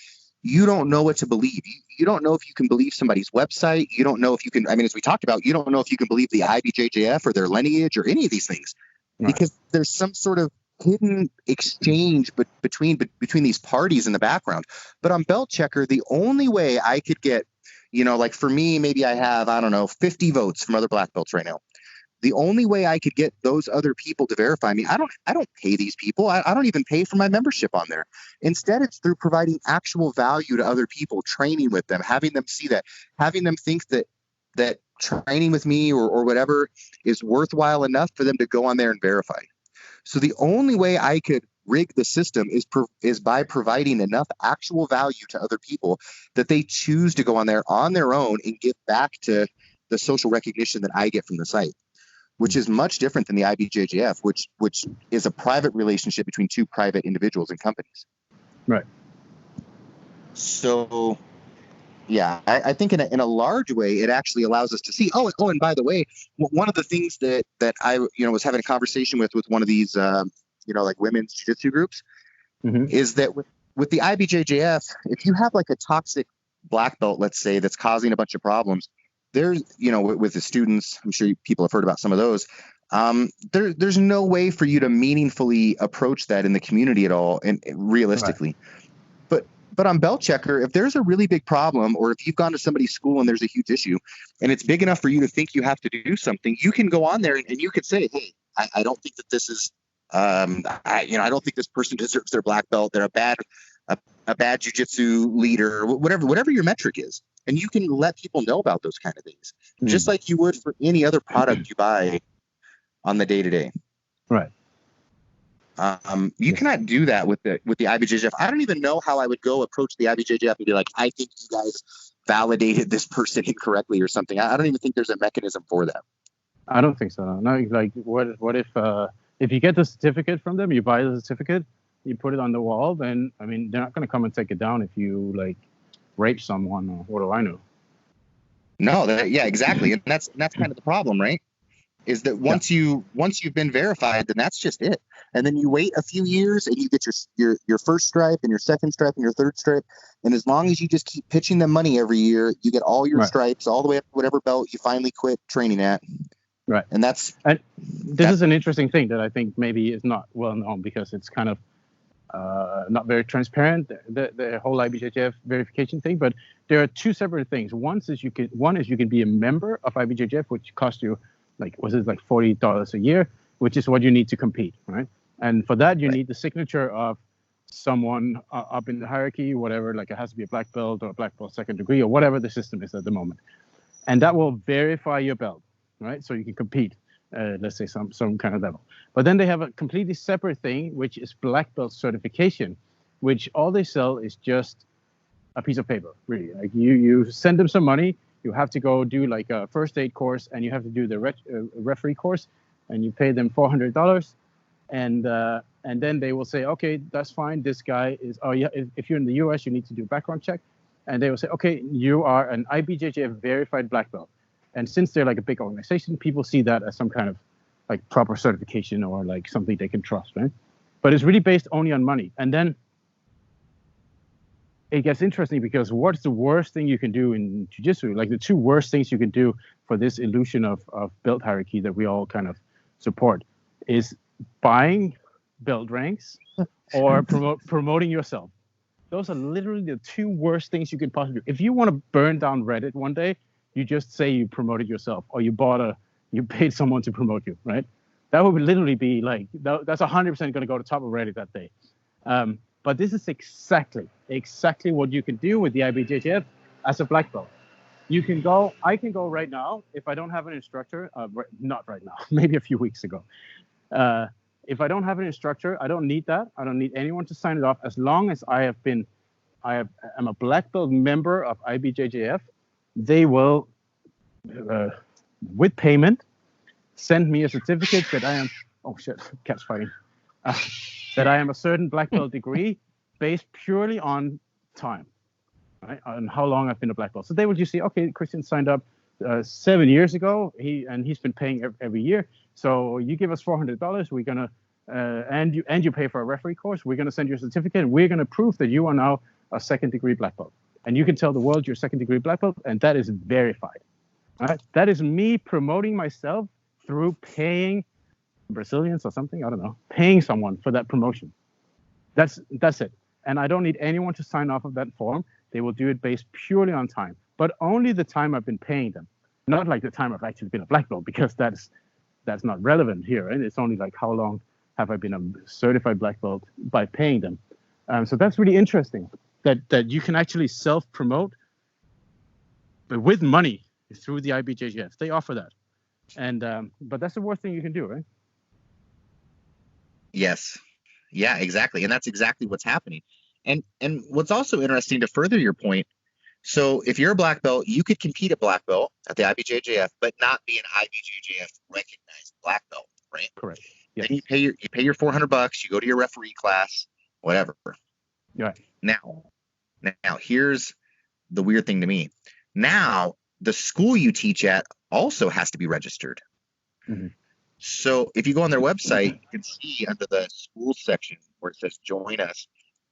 you don't know what to believe. You don't know if you can believe somebody's website. You don't know if you can, I mean, as we talked about, you don't know if you can believe the IBJJF or their lineage or any of these things, because there's some sort of hidden exchange between these parties in the background. But on Belt Checker, the only way I could get, like for me, maybe I have, 50 votes from other black belts right now. The only way I could get those other people to verify me, I don't pay these people. I don't even pay for my membership on there. Instead, it's through providing actual value to other people, training with them, having them see that, having them think that training with me or whatever is worthwhile enough for them to go on there and verify. So the only way I could rig the system is by providing enough actual value to other people that they choose to go on there on their own and give back to the social recognition that I get from the site, which is much different than the IBJJF, which is a private relationship between two private individuals and companies. Right. So, yeah, I think in a large way, it actually allows us to see. Oh, and by the way, one of the things that I was having a conversation with one of these like women's jiu-jitsu groups is that with the IBJJF, if you have like a toxic black belt, let's say, that's causing a bunch of problems, there's, with the students, I'm sure people have heard about some of those. There's no way for you to meaningfully approach that in the community at all, and realistically. Right. But on Belt Checker, if there's a really big problem, or if you've gone to somebody's school and there's a huge issue, and it's big enough for you to think you have to do something, you can go on there and you could say, hey, I don't think that this is, I don't think this person deserves their black belt. They're a bad jiu-jitsu leader, whatever your metric is. And you can let people know about those kind of things, just like you would for any other product you buy on the day-to-day. Right. You cannot do that with the IBJJF. I don't even know how I would go approach the IBJJF and be like, I think you guys validated this person incorrectly or something. I don't even think there's a mechanism for that. I don't think so. No, like what if you get the certificate from them, you buy the certificate, you put it on the wall, then I mean they're not going to come and take it down if you like rape someone or what do I know? No, yeah, exactly, and that's kind of the problem, right? Is that once you've been verified, then that's just it, and then you wait a few years and you get your first stripe and your second stripe and your third stripe, and as long as you just keep pitching them money every year, you get all your stripes all the way up to whatever belt you finally quit training at. Right, and this is an interesting thing that I think maybe is not well known because it's kind of not very transparent, the whole IBJJF verification thing. But there are two separate things. One is you can be a member of IBJJF, which costs you like $40 a year, which is what you need to compete, right? And for that you need the signature of someone up in the hierarchy, whatever. Like it has to be a black belt or a black belt second degree or whatever the system is at the moment, and that will verify your belt, right? So you can compete. Let's say some kind of level. But then they have a completely separate thing, which is black belt certification, which all they sell is just a piece of paper, really. Like you send them some money, you have to go do like a first aid course, and you have to do the referee course, and you pay them $400, and then they will say, okay, that's fine. This guy is, if you're in the US, you need to do a background check, and they will say, okay, you are an IBJJF verified black belt. And since they're like a big organization, people see that as some kind of like proper certification or like something they can trust, right? But it's really based only on money. And then it gets interesting because what's the worst thing you can do in jiu-jitsu? Like the two worst things you can do for this illusion of belt hierarchy that we all kind of support is buying belt ranks or promoting yourself. Those are literally the two worst things you could possibly do. If you want to burn down Reddit one day, you just say you promoted yourself or you paid someone to promote you, right? That would literally be like, that's 100% going to go to top of Reddit that day. But this is exactly what you can do with the IBJJF as a black belt. I can go right now if I don't have an instructor, not right now, maybe a few weeks ago. If I don't have an instructor, I don't need that. I don't need anyone to sign it off. As long as I'm a black belt member of IBJJF, they will, with payment, send me a certificate that I am, oh shit, cat's fighting. That I am a certain black belt degree based purely on time, right? On how long I've been a black belt. So they will just say, okay, Christian signed up 7 years ago, he's been paying every year. So you give us $400, we're gonna and you pay for a referee course. We're gonna send you a certificate, and we're gonna prove that you are now a second degree black belt, and you can tell the world you're second degree black belt, and that is verified. Right? That is me promoting myself through paying Brazilians or something, I don't know, paying someone for that promotion. That's it. And I don't need anyone to sign off of that form. They will do it based purely on time, but only the time I've been paying them, not like the time I've actually been a black belt, because that's not relevant here. And it's only like how long have I been a certified black belt by paying them. So that's really interesting that you can actually self-promote, but with money through the IBJJF. They offer that. And but that's the worst thing you can do, right? Yes. Yeah, exactly. And that's exactly what's happening. And what's also interesting, to further your point, so if you're a black belt, you could compete at black belt at the IBJJF, but not be an IBJJF recognized black belt, right? Correct. Yes. Then you pay your $400, you go to your referee class, whatever. Right. Now here's the weird thing to me. Now the school you teach at also has to be registered. Mm-hmm. So if you go on their website, you can see under the school section where it says join us,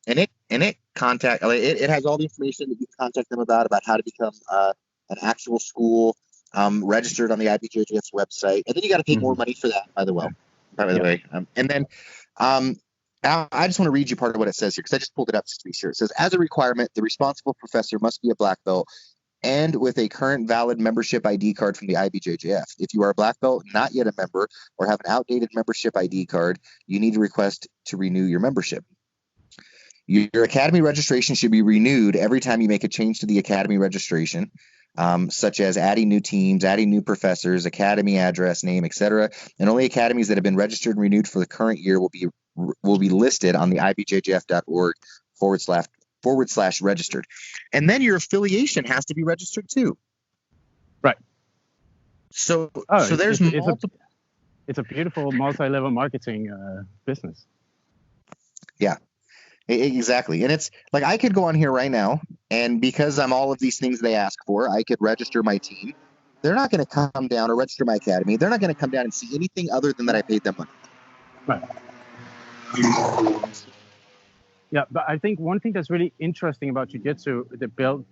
and it has all the information that you can contact them about how to become an actual school registered on the IBJJF's website. And then you got to pay more money for that, by the way. And then I just want to read you part of what it says here, because I just pulled it up just to be sure. It says, as a requirement, the responsible professor must be a black belt and with a current valid membership ID card from the IBJJF. If you are a black belt, not yet a member, or have an outdated membership ID card, you need to request to renew your membership. Your academy registration should be renewed every time you make a change to the academy registration, such as adding new teams, adding new professors, academy address, name, etc. And only academies that have been registered and renewed for the current year will be listed on the IBJJF.org/registered. And then your affiliation has to be registered too. Right. So there's multiple. It's a beautiful multi-level marketing business. Yeah, exactly. And it's like, I could go on here right now, and because I'm all of these things they ask for, I could register my team. They're not going to come down or register my academy. They're not going to come down and see anything other than that I paid them money. Right. Yeah, but I think one thing that's really interesting about jiu-jitsu, the belt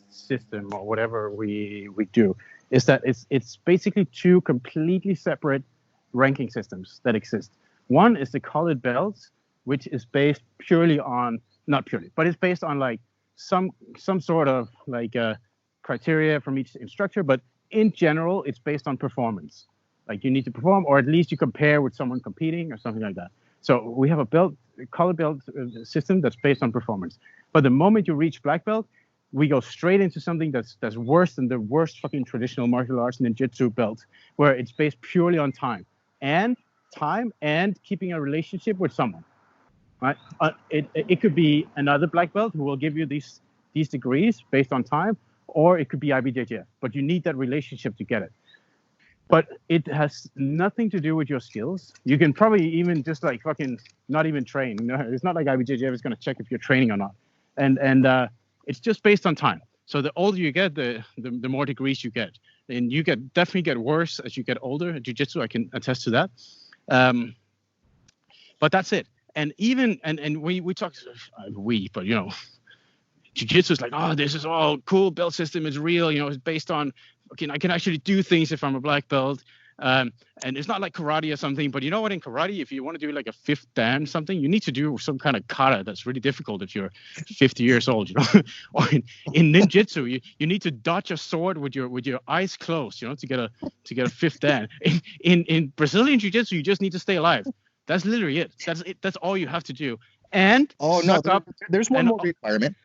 system or whatever we do, is that it's basically two completely separate ranking systems that exist. One is the colored belts, which is based purely on, not purely, but it's based on like some sort of like criteria from each instructor, but in general, it's based on performance. Like you need to perform, or at least you compare with someone competing or something like that. So we have a color belt system that's based on performance. But the moment you reach black belt, we go straight into something that's worse than the worst fucking traditional martial arts ninjutsu belt, where it's based purely on time and keeping a relationship with someone. Right? It could be another black belt who will give you these degrees based on time, or it could be IBJJF. But you need that relationship to get it. But it has nothing to do with your skills. You can probably even just like fucking not even train. No, it's not like IBJJF is going to check if you're training or not. And it's just based on time. So the older you get, the more degrees you get. And you definitely get worse as you get older. Jiu-Jitsu, I can attest to that. But that's it. And even and we talk, but you know, Jiu-Jitsu is like, oh, this is all cool. Belt system is real. It's based on, okay, I can actually do things if I'm a black belt. And it's not like karate or something, but you know what? In karate, if you want to do like a fifth dan something, you need to do some kind of kata that's really difficult if you're 50 years old, Or in ninjutsu, you need to dodge a sword with your eyes closed, to get a fifth dan. In Brazilian jiu-jitsu, you just need to stay alive. That's literally it. That's all you have to do. And there's one more requirement.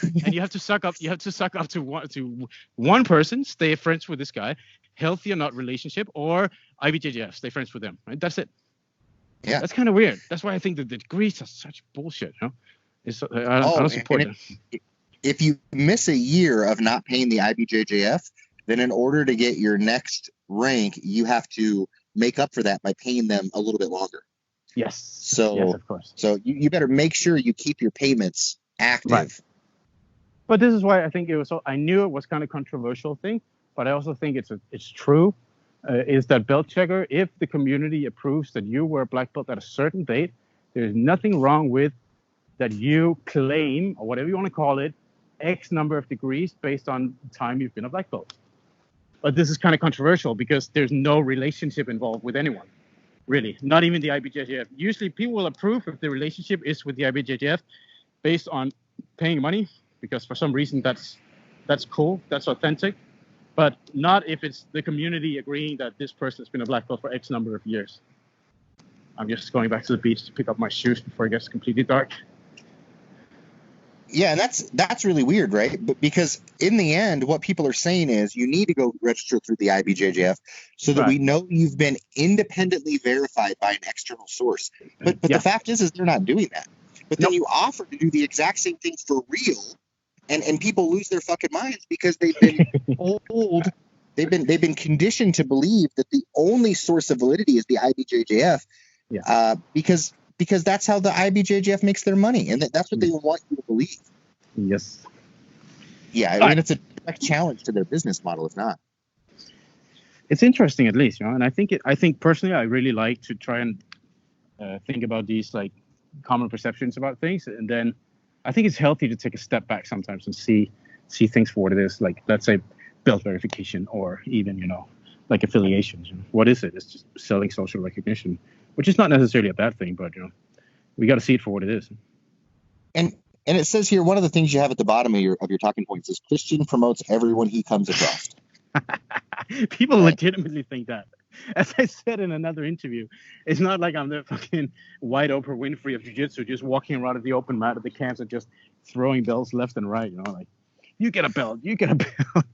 And you have to suck up. You have to suck up to one person. Stay friends with this guy. Healthy or not relationship, or IBJJF. Stay friends with them. Right? That's it. Yeah, that's kind of weird. That's why I think that the degrees are such bullshit. I don't support it. If you miss a year of not paying the IBJJF, then in order to get your next rank, you have to make up for that by paying them a little bit longer. Yes. So, yes, of course. So you better make sure you keep your payments active. Right. But this is why I think it was. I knew it was kind of controversial thing, but I also think it's true. Is that belt checker? If the community approves that you were a black belt at a certain date, there's nothing wrong with that. You claim, or whatever you want to call it, X number of degrees based on the time you've been a black belt. But this is kind of controversial because there's no relationship involved with anyone, really. Not even the IBJJF. Usually, people will approve if the relationship is with the IBJJF based on paying money, because for some reason that's cool, that's authentic, but not if it's the community agreeing that this person has been a black belt for X number of years. I'm just going back to the beach to pick up my shoes before it gets completely dark. Yeah, and that's really weird, right? But because in the end, what people are saying is you need to go register through the IBJJF so that we know you've been independently verified by an external source. But the fact is they're not doing that. But then you offer to do the exact same thing for real. And people lose their fucking minds because they've been told, they've been conditioned to believe that the only source of validity is the IBJJF, because that's how the IBJJF makes their money, and that's what they want you to believe. Yes. Yeah, I mean it's a direct challenge to their business model, if not. It's interesting, at least, and I think personally, I really like to try and think about these like common perceptions about things, and then I think it's healthy to take a step back sometimes and see things for what it is. Like, let's say, belt verification, or even, like affiliations. What is it? It's just selling social recognition, which is not necessarily a bad thing, but we got to see it for what it is. And it says here, one of the things you have at the bottom of your talking points is Christian promotes everyone he comes across. People legitimately think that. As I said in another interview, it's not like I'm the fucking white Oprah Winfrey of jiu-jitsu, just walking around at the open mat at the camps and just throwing belts left and right. Like, you get a belt, you get a belt.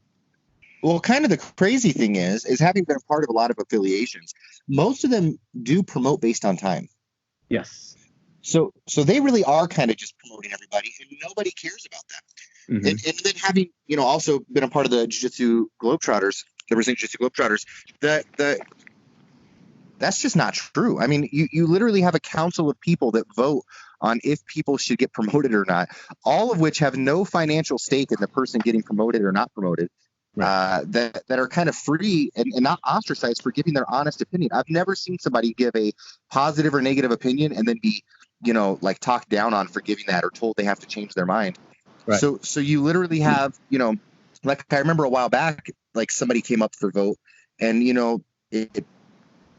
Well, kind of the crazy thing is having been a part of a lot of affiliations, most of them do promote based on time. Yes. So they really are kind of just promoting everybody, and nobody cares about them. Mm-hmm. And then having, also been a part of the Jiu-Jitsu Globetrotters, the Brazilian Jiu-Jitsu Globetrotters, that's just not true. I mean, you literally have a council of people that vote on if people should get promoted or not, all of which have no financial stake in the person getting promoted or not promoted. Right. That are kind of free and not ostracized for giving their honest opinion. I've never seen somebody give a positive or negative opinion and then be, like talked down on for giving that or told they have to change their mind. Right. So you literally have, like I remember a while back, like somebody came up for vote, and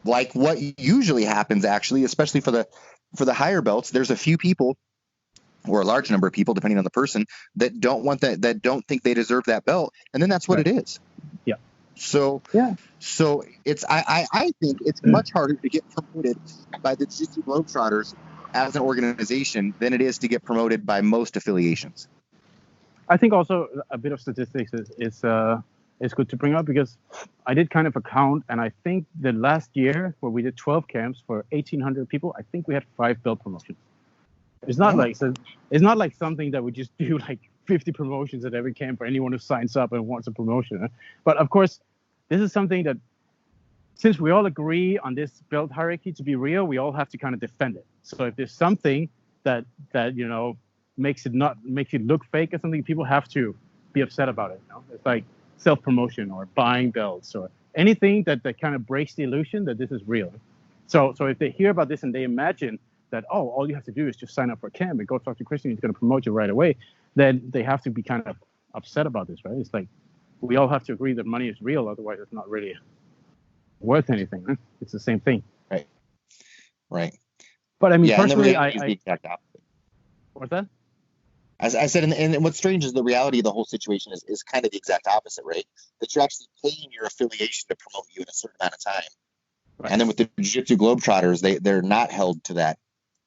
like what usually happens actually, especially for the higher belts, there's a few people, or a large number of people, depending on the person, that don't want that don't think they deserve that belt, and then that's what it is. Yeah. So it's I think it's much harder to get promoted by the Jiu-Jitsu Globetrotters as an organization than it is to get promoted by most affiliations. I think also a bit of statistics is good to bring up, because I did kind of a count, and I think the last year where we did 12 camps for 1,800 people, I think we had 5 belt promotions. It's not like something that we just do like 50 promotions at every camp for anyone who signs up and wants a promotion. But of course, this is something that, since we all agree on this belt hierarchy to be real, we all have to kind of defend it. So if there's something that makes it look fake or something, people have to be upset about it. It's like self-promotion or buying belts or anything that kind of breaks the illusion that this is real. So if they hear about this and they imagine that, all you have to do is just sign up for a camp and go talk to Christian, he's going to promote you right away, then they have to be kind of upset about this, right? It's like we all have to agree that money is real, otherwise it's not really worth anything. Right? It's the same thing. Right. But I mean, Yeah, personally, and the reality is the exact opposite. What's that? As I said, and what's strange is the reality of the whole situation is kind of the exact opposite, right? That you're actually paying your affiliation to promote you in a certain amount of time. Right. And then with the Jiu-Jitsu Globetrotters, they're not held to that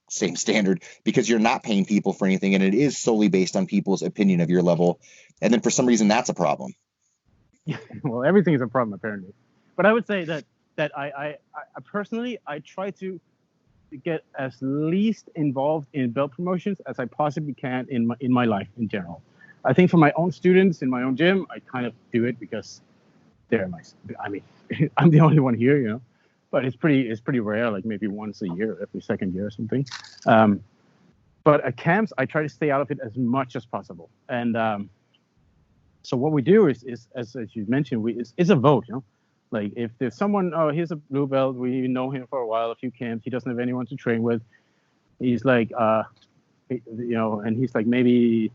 same standard because you're not paying people for anything, and it is solely based on people's opinion of your level. And then for some reason, that's a problem. Yeah, well, everything is a problem apparently. But I would say that I personally try to get as least involved in belt promotions as I possibly can in my life in general. I think for my own students in my own gym, I kind of do it because they're my. I mean, I'm the only one here, you know. But it's pretty rare, like maybe once a year, every second year or something. But at camps, I try to stay out of it as much as possible. And so what we do is as you mentioned, it's a vote, you know. Like if there's someone, oh, here's a blue belt, we know him for a while, a few camps, he doesn't have anyone to train with. He's like, you know, and he's like, maybe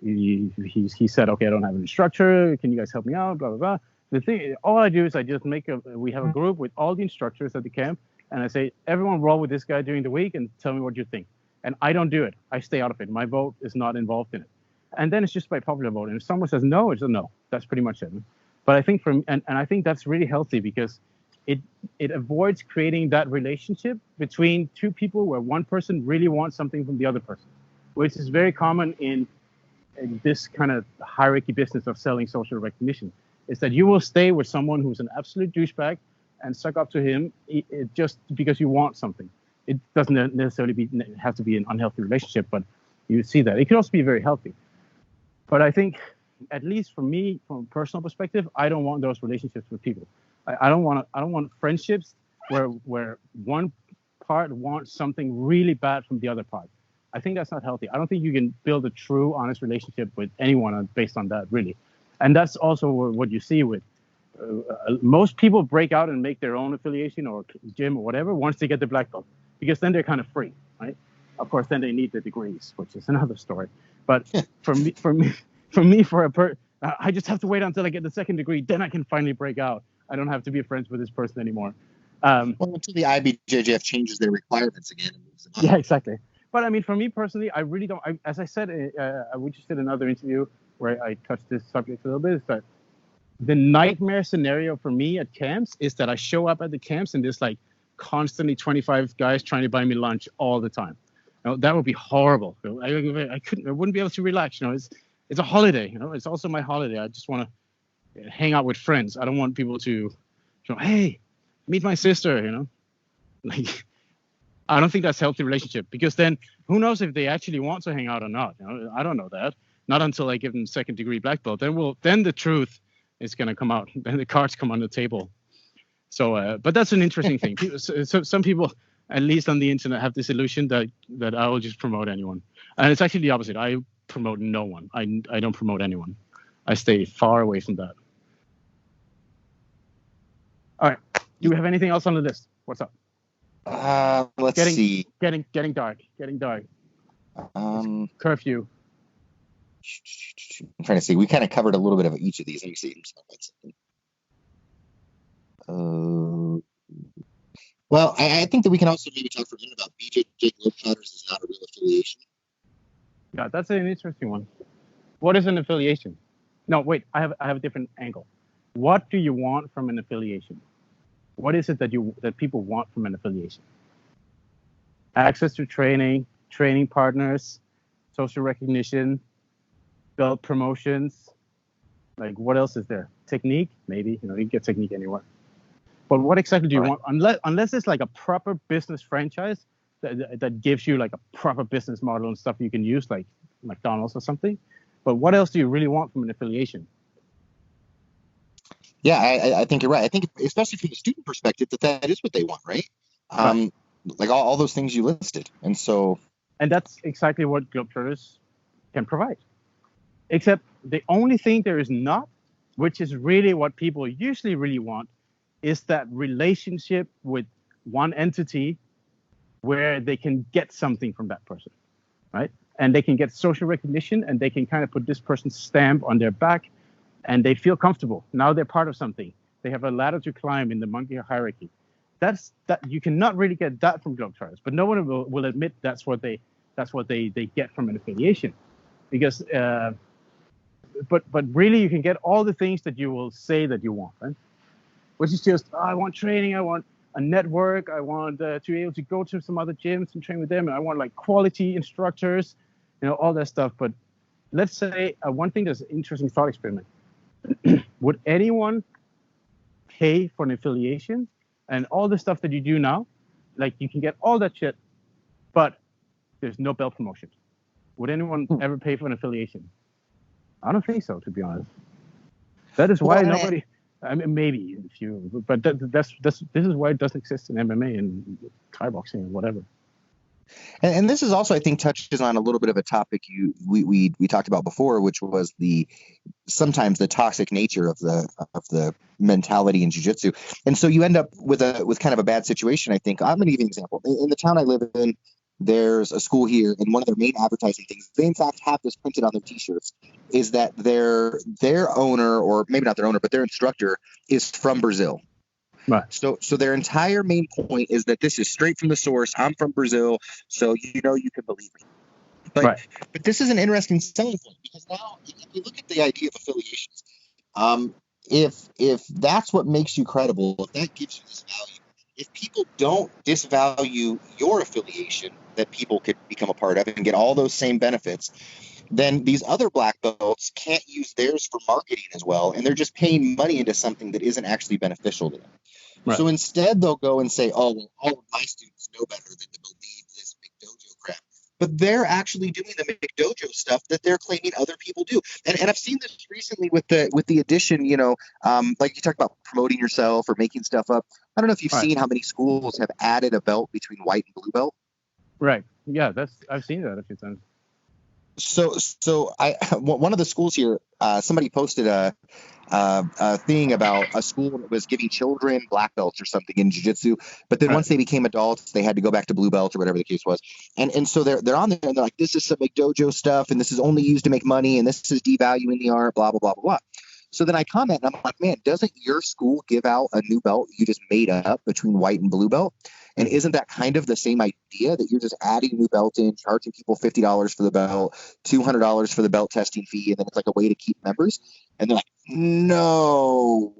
he said, okay, I don't have an instructor. Can you guys help me out? Blah, blah, blah. The thing, all I do is I just we have a group with all the instructors at the camp, and I say, everyone roll with this guy during the week and tell me what you think. And I don't do it. I stay out of it. My vote is not involved in it. And then it's just by popular vote. And if someone says no, it's a no. That's pretty much it. But I think and I think that's really healthy because it avoids creating that relationship between two people where one person really wants something from the other person, which is very common in this kind of hierarchy business of selling social recognition. Is that you will stay with someone who's an absolute douchebag and suck up to him just because you want something. It doesn't necessarily have to be an unhealthy relationship, but you see that. It can also be very healthy. But I think, at least for me, from a personal perspective, I don't want those relationships with people. I don't want friendships where one part wants something really bad from the other part. I think that's not healthy. I don't think you can build a true, honest relationship with anyone based on that, really. And that's also what you see with most people break out and make their own affiliation or gym or whatever once they get the black belt, because then they're kind of free, right? Of course, then they need the degrees, which is another story. But I just have to wait until I get the second degree, then I can finally break out. I don't have to be friends with this person anymore. Well, until the IBJJF changes their requirements again. Yeah, exactly. But I mean, for me personally, I really don't. As I said, we just did another interview where I touched this subject a little bit. Is that the nightmare scenario for me at camps is that I show up at the camps and there's like constantly 25 guys trying to buy me lunch all the time. You know, that would be horrible. I wouldn't be able to relax. You know, it's a holiday. You know, it's also my holiday. I just want to hang out with friends. I don't want people to, you know, hey, meet my sister. You know, like I don't think that's a healthy relationship, because then who knows if they actually want to hang out or not. You know, I don't know that. Not until I give them second degree black belt. Then the truth is going to come out. Then the cards come on the table. So, but that's an interesting thing. So some people, at least on the internet, have this illusion that I will just promote anyone. And it's actually the opposite. I promote no one. I don't promote anyone. I stay far away from that. All right. Do we have anything else on the list? What's up? Let's see. Getting dark. Curfew. I'm trying to see. We kind of covered a little bit of each of these. Let me see. Well, I think that we can also maybe talk for a minute about BJJ Globetrotters is not a real affiliation. Yeah, that's an interesting one. What is an affiliation? No, wait. I have a different angle. What do you want from an affiliation? What is it that people want from an affiliation? Access to training partners, social recognition, belt promotions. Like, what else is there? Technique, maybe. You know, you can get technique anywhere. But what exactly do you want? Unless it's like a proper business franchise that gives you like a proper business model and stuff you can use, like McDonald's or something. But what else do you really want from an affiliation? Yeah, I think you're right. I think, especially from the student perspective, that is what they want, right? Like all those things you listed. And that's exactly what Globetrotters can provide. Except the only thing there is not, which is really what people usually really want, is that relationship with one entity where they can get something from that person, right? and they can get social recognition, and they can kind of put this person's stamp on their back, and they feel comfortable. Now they're part of something. They have a ladder to climb in the monkey hierarchy. That you cannot really get that from Globetrotters, but no one will admit that's what they get from an affiliation, because but really you can get all the things that you will say that you want, right? Which is just, I want training, I want a network, I want to be able to go to some other gyms and train with them, and I want like quality instructors, all that stuff. But let's say one thing that's an interesting thought experiment. Would anyone pay for an affiliation and all the stuff that you do now? Like, you can get all that shit, but there's no belt promotion. Would anyone ever pay for an affiliation? I don't think so, to be honest. That is why nobody. I mean, maybe in a few, but this is why it doesn't exist in MMA and Thai boxing and whatever. And this is also, I think, touches on a little bit of a topic we talked about before, which was sometimes the toxic nature of the mentality in jiu-jitsu. And so you end up with kind of a bad situation, I think. I'm going to give you an example. In the town I live in, there's a school here, and one of their main advertising things, they in fact have this printed on their t-shirts, is that their owner, or maybe not their owner, but their instructor is from Brazil. Right. So their entire main point is that this is straight from the source. I'm from Brazil, so you can believe me. But this is an interesting selling point, because now if you look at the idea of affiliations, if that's what makes you credible, if that gives you this value, if people don't disvalue your affiliation that people could become a part of and get all those same benefits, then these other black belts can't use theirs for marketing as well, and they're just paying money into something that isn't actually beneficial to them. Right. So instead, they'll go and say, oh, well, all of my students know better than to believe this McDojo crap. But they're actually doing the McDojo stuff that they're claiming other people do. And I've seen this recently with the addition, like you talked about promoting yourself or making stuff up. I don't know if you've seen how many schools have added a belt between white and blue belt. Right. Yeah, I've seen that a few times. So one of the schools here, somebody posted a thing about a school that was giving children black belts or something in jiu-jitsu, but then once they became adults, they had to go back to blue belt or whatever the case was. And so they're on there and they're like, this is some McDojo stuff, and this is only used to make money, and this is devaluing the art, blah, blah, blah, blah, blah. So then I comment, and I'm like, man, doesn't your school give out a new belt you just made up between white and blue belt? And isn't that kind of the same idea, that you're just adding a new belt in, charging people $50 for the belt, $200 for the belt testing fee, and then it's like a way to keep members? And they're like, no,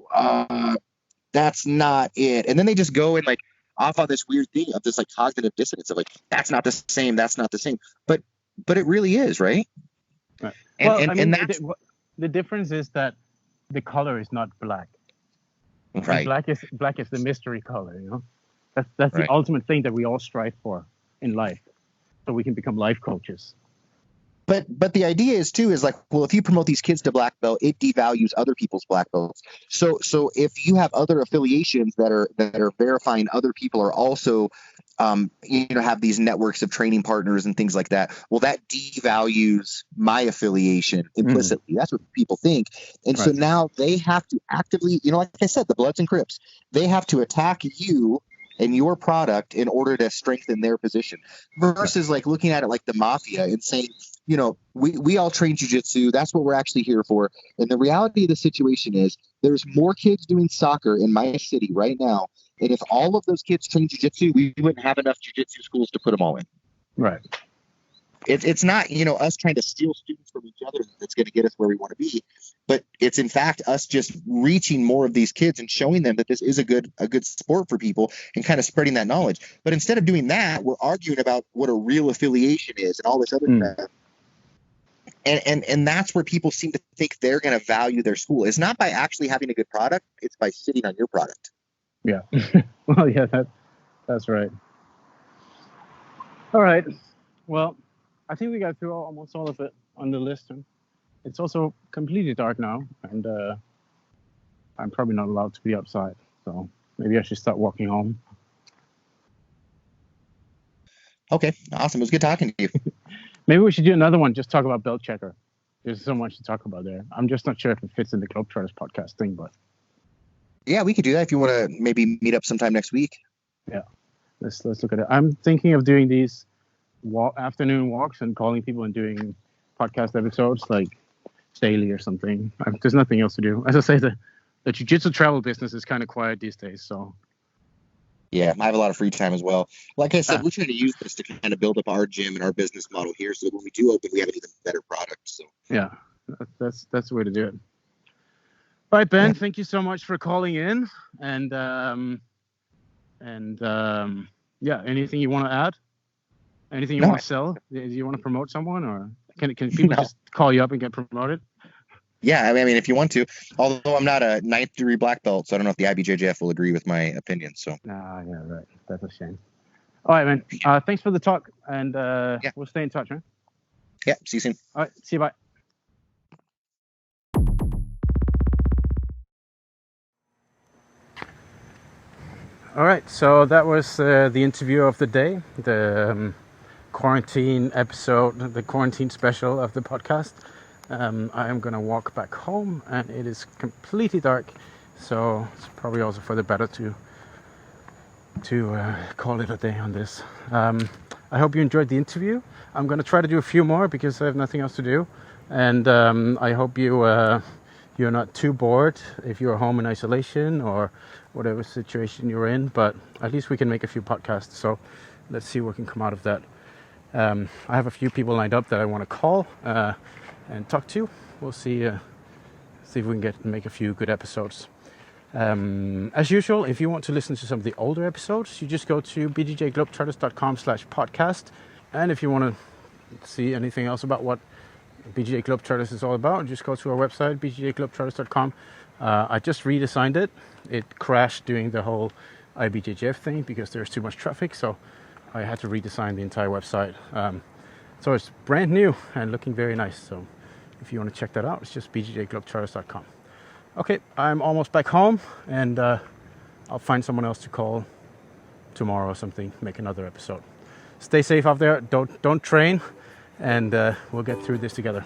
that's not it. And then they just go and like off on this weird thing of this like cognitive dissonance of like, that's not the same, that's not the same. But it really is, right? Right. And that's the difference is that the color is not black. Right. Black is the mystery color, That's the ultimate thing that we all strive for in life, so we can become life coaches. But the idea is like, well, if you promote these kids to black belt, it devalues other people's black belts. So if you have other affiliations that are verifying other people are also have these networks of training partners and things like that, well, that devalues my affiliation implicitly. That's what people think. And so now they have to actively, like I said, the Bloods and Crips, they have to attack you and your product in order to strengthen their position, versus like looking at it like the mafia and saying, we all train jiu-jitsu. That's what we're actually here for. And the reality of the situation is there's more kids doing soccer in my city right now. And if all of those kids train jiu-jitsu, we wouldn't have enough jiu-jitsu schools to put them all in. Right. It's not, us trying to steal students from each other that's going to get us where we want to be, but it's in fact us just reaching more of these kids and showing them that this is a good sport for people and kind of spreading that knowledge. But instead of doing that, we're arguing about what a real affiliation is and all this other stuff. And that's where people seem to think they're going to value their school. It's not by actually having a good product. It's by sitting on your product. Yeah. Well, yeah, that's right. All right. Well, I think we got through almost all of it on the list. It's also completely dark now, and I'm probably not allowed to be outside. So maybe I should start walking home. Okay, awesome. It was good talking to you. Maybe we should do another one, just talk about belt checker. There's so much to talk about there. I'm just not sure if it fits in the Globetrotters podcast thing, but yeah, we could do that if you want to maybe meet up sometime next week. Yeah, let's look at it. I'm thinking of doing these afternoon walks and calling people and doing podcast episodes like daily or something. There's nothing else to do. As I say, the jiu-jitsu travel business is kind of quiet these days. So yeah, I have a lot of free time as well. Like I said, we're trying to use this to kind of build up our gym and our business model here, so that when we do open, we have an even better product. So yeah, that's the way to do it. All right, Ben, thank you so much for calling in. And yeah, anything you want to add? Anything you want to sell? Do you want to promote someone, or can people just call you up and get promoted? Yeah, I mean, if you want to. Although I'm not a 9th degree black belt, so I don't know if the IBJJF will agree with my opinion. So. Yeah, right. That's a shame. All right, man. Thanks for the talk, and we'll stay in touch, man. Yeah, see you soon. All right, see you. Bye. All right, so that was the interview of the day, the quarantine episode, the quarantine special of the podcast. I am going to walk back home, and it is completely dark, so it's probably also for the better to call it a day on this. I hope you enjoyed the interview. I'm going to try to do a few more because I have nothing else to do, and I hope you're not too bored if you're home in isolation or whatever situation you're in, but at least we can make a few podcasts, so let's see what can come out of that. I have a few people lined up that I want to call and talk to. We'll see if we can make a few good episodes. As usual, if you want to listen to some of the older episodes, you just go to bjjglobetrotters.com/podcast. And if you want to see anything else about what BJJ Globetrotters is all about, just go to our website, bjjglobetrotters.com. I just redesigned it. It crashed doing the whole IBJJF thing because there's too much traffic, so I had to redesign the entire website. So it's brand new and looking very nice. So if you want to check that out, it's just bjjglobetrotters.com. Okay, I'm almost back home, and I'll find someone else to call tomorrow or something, make another episode. Stay safe out there, don't train, and we'll get through this together.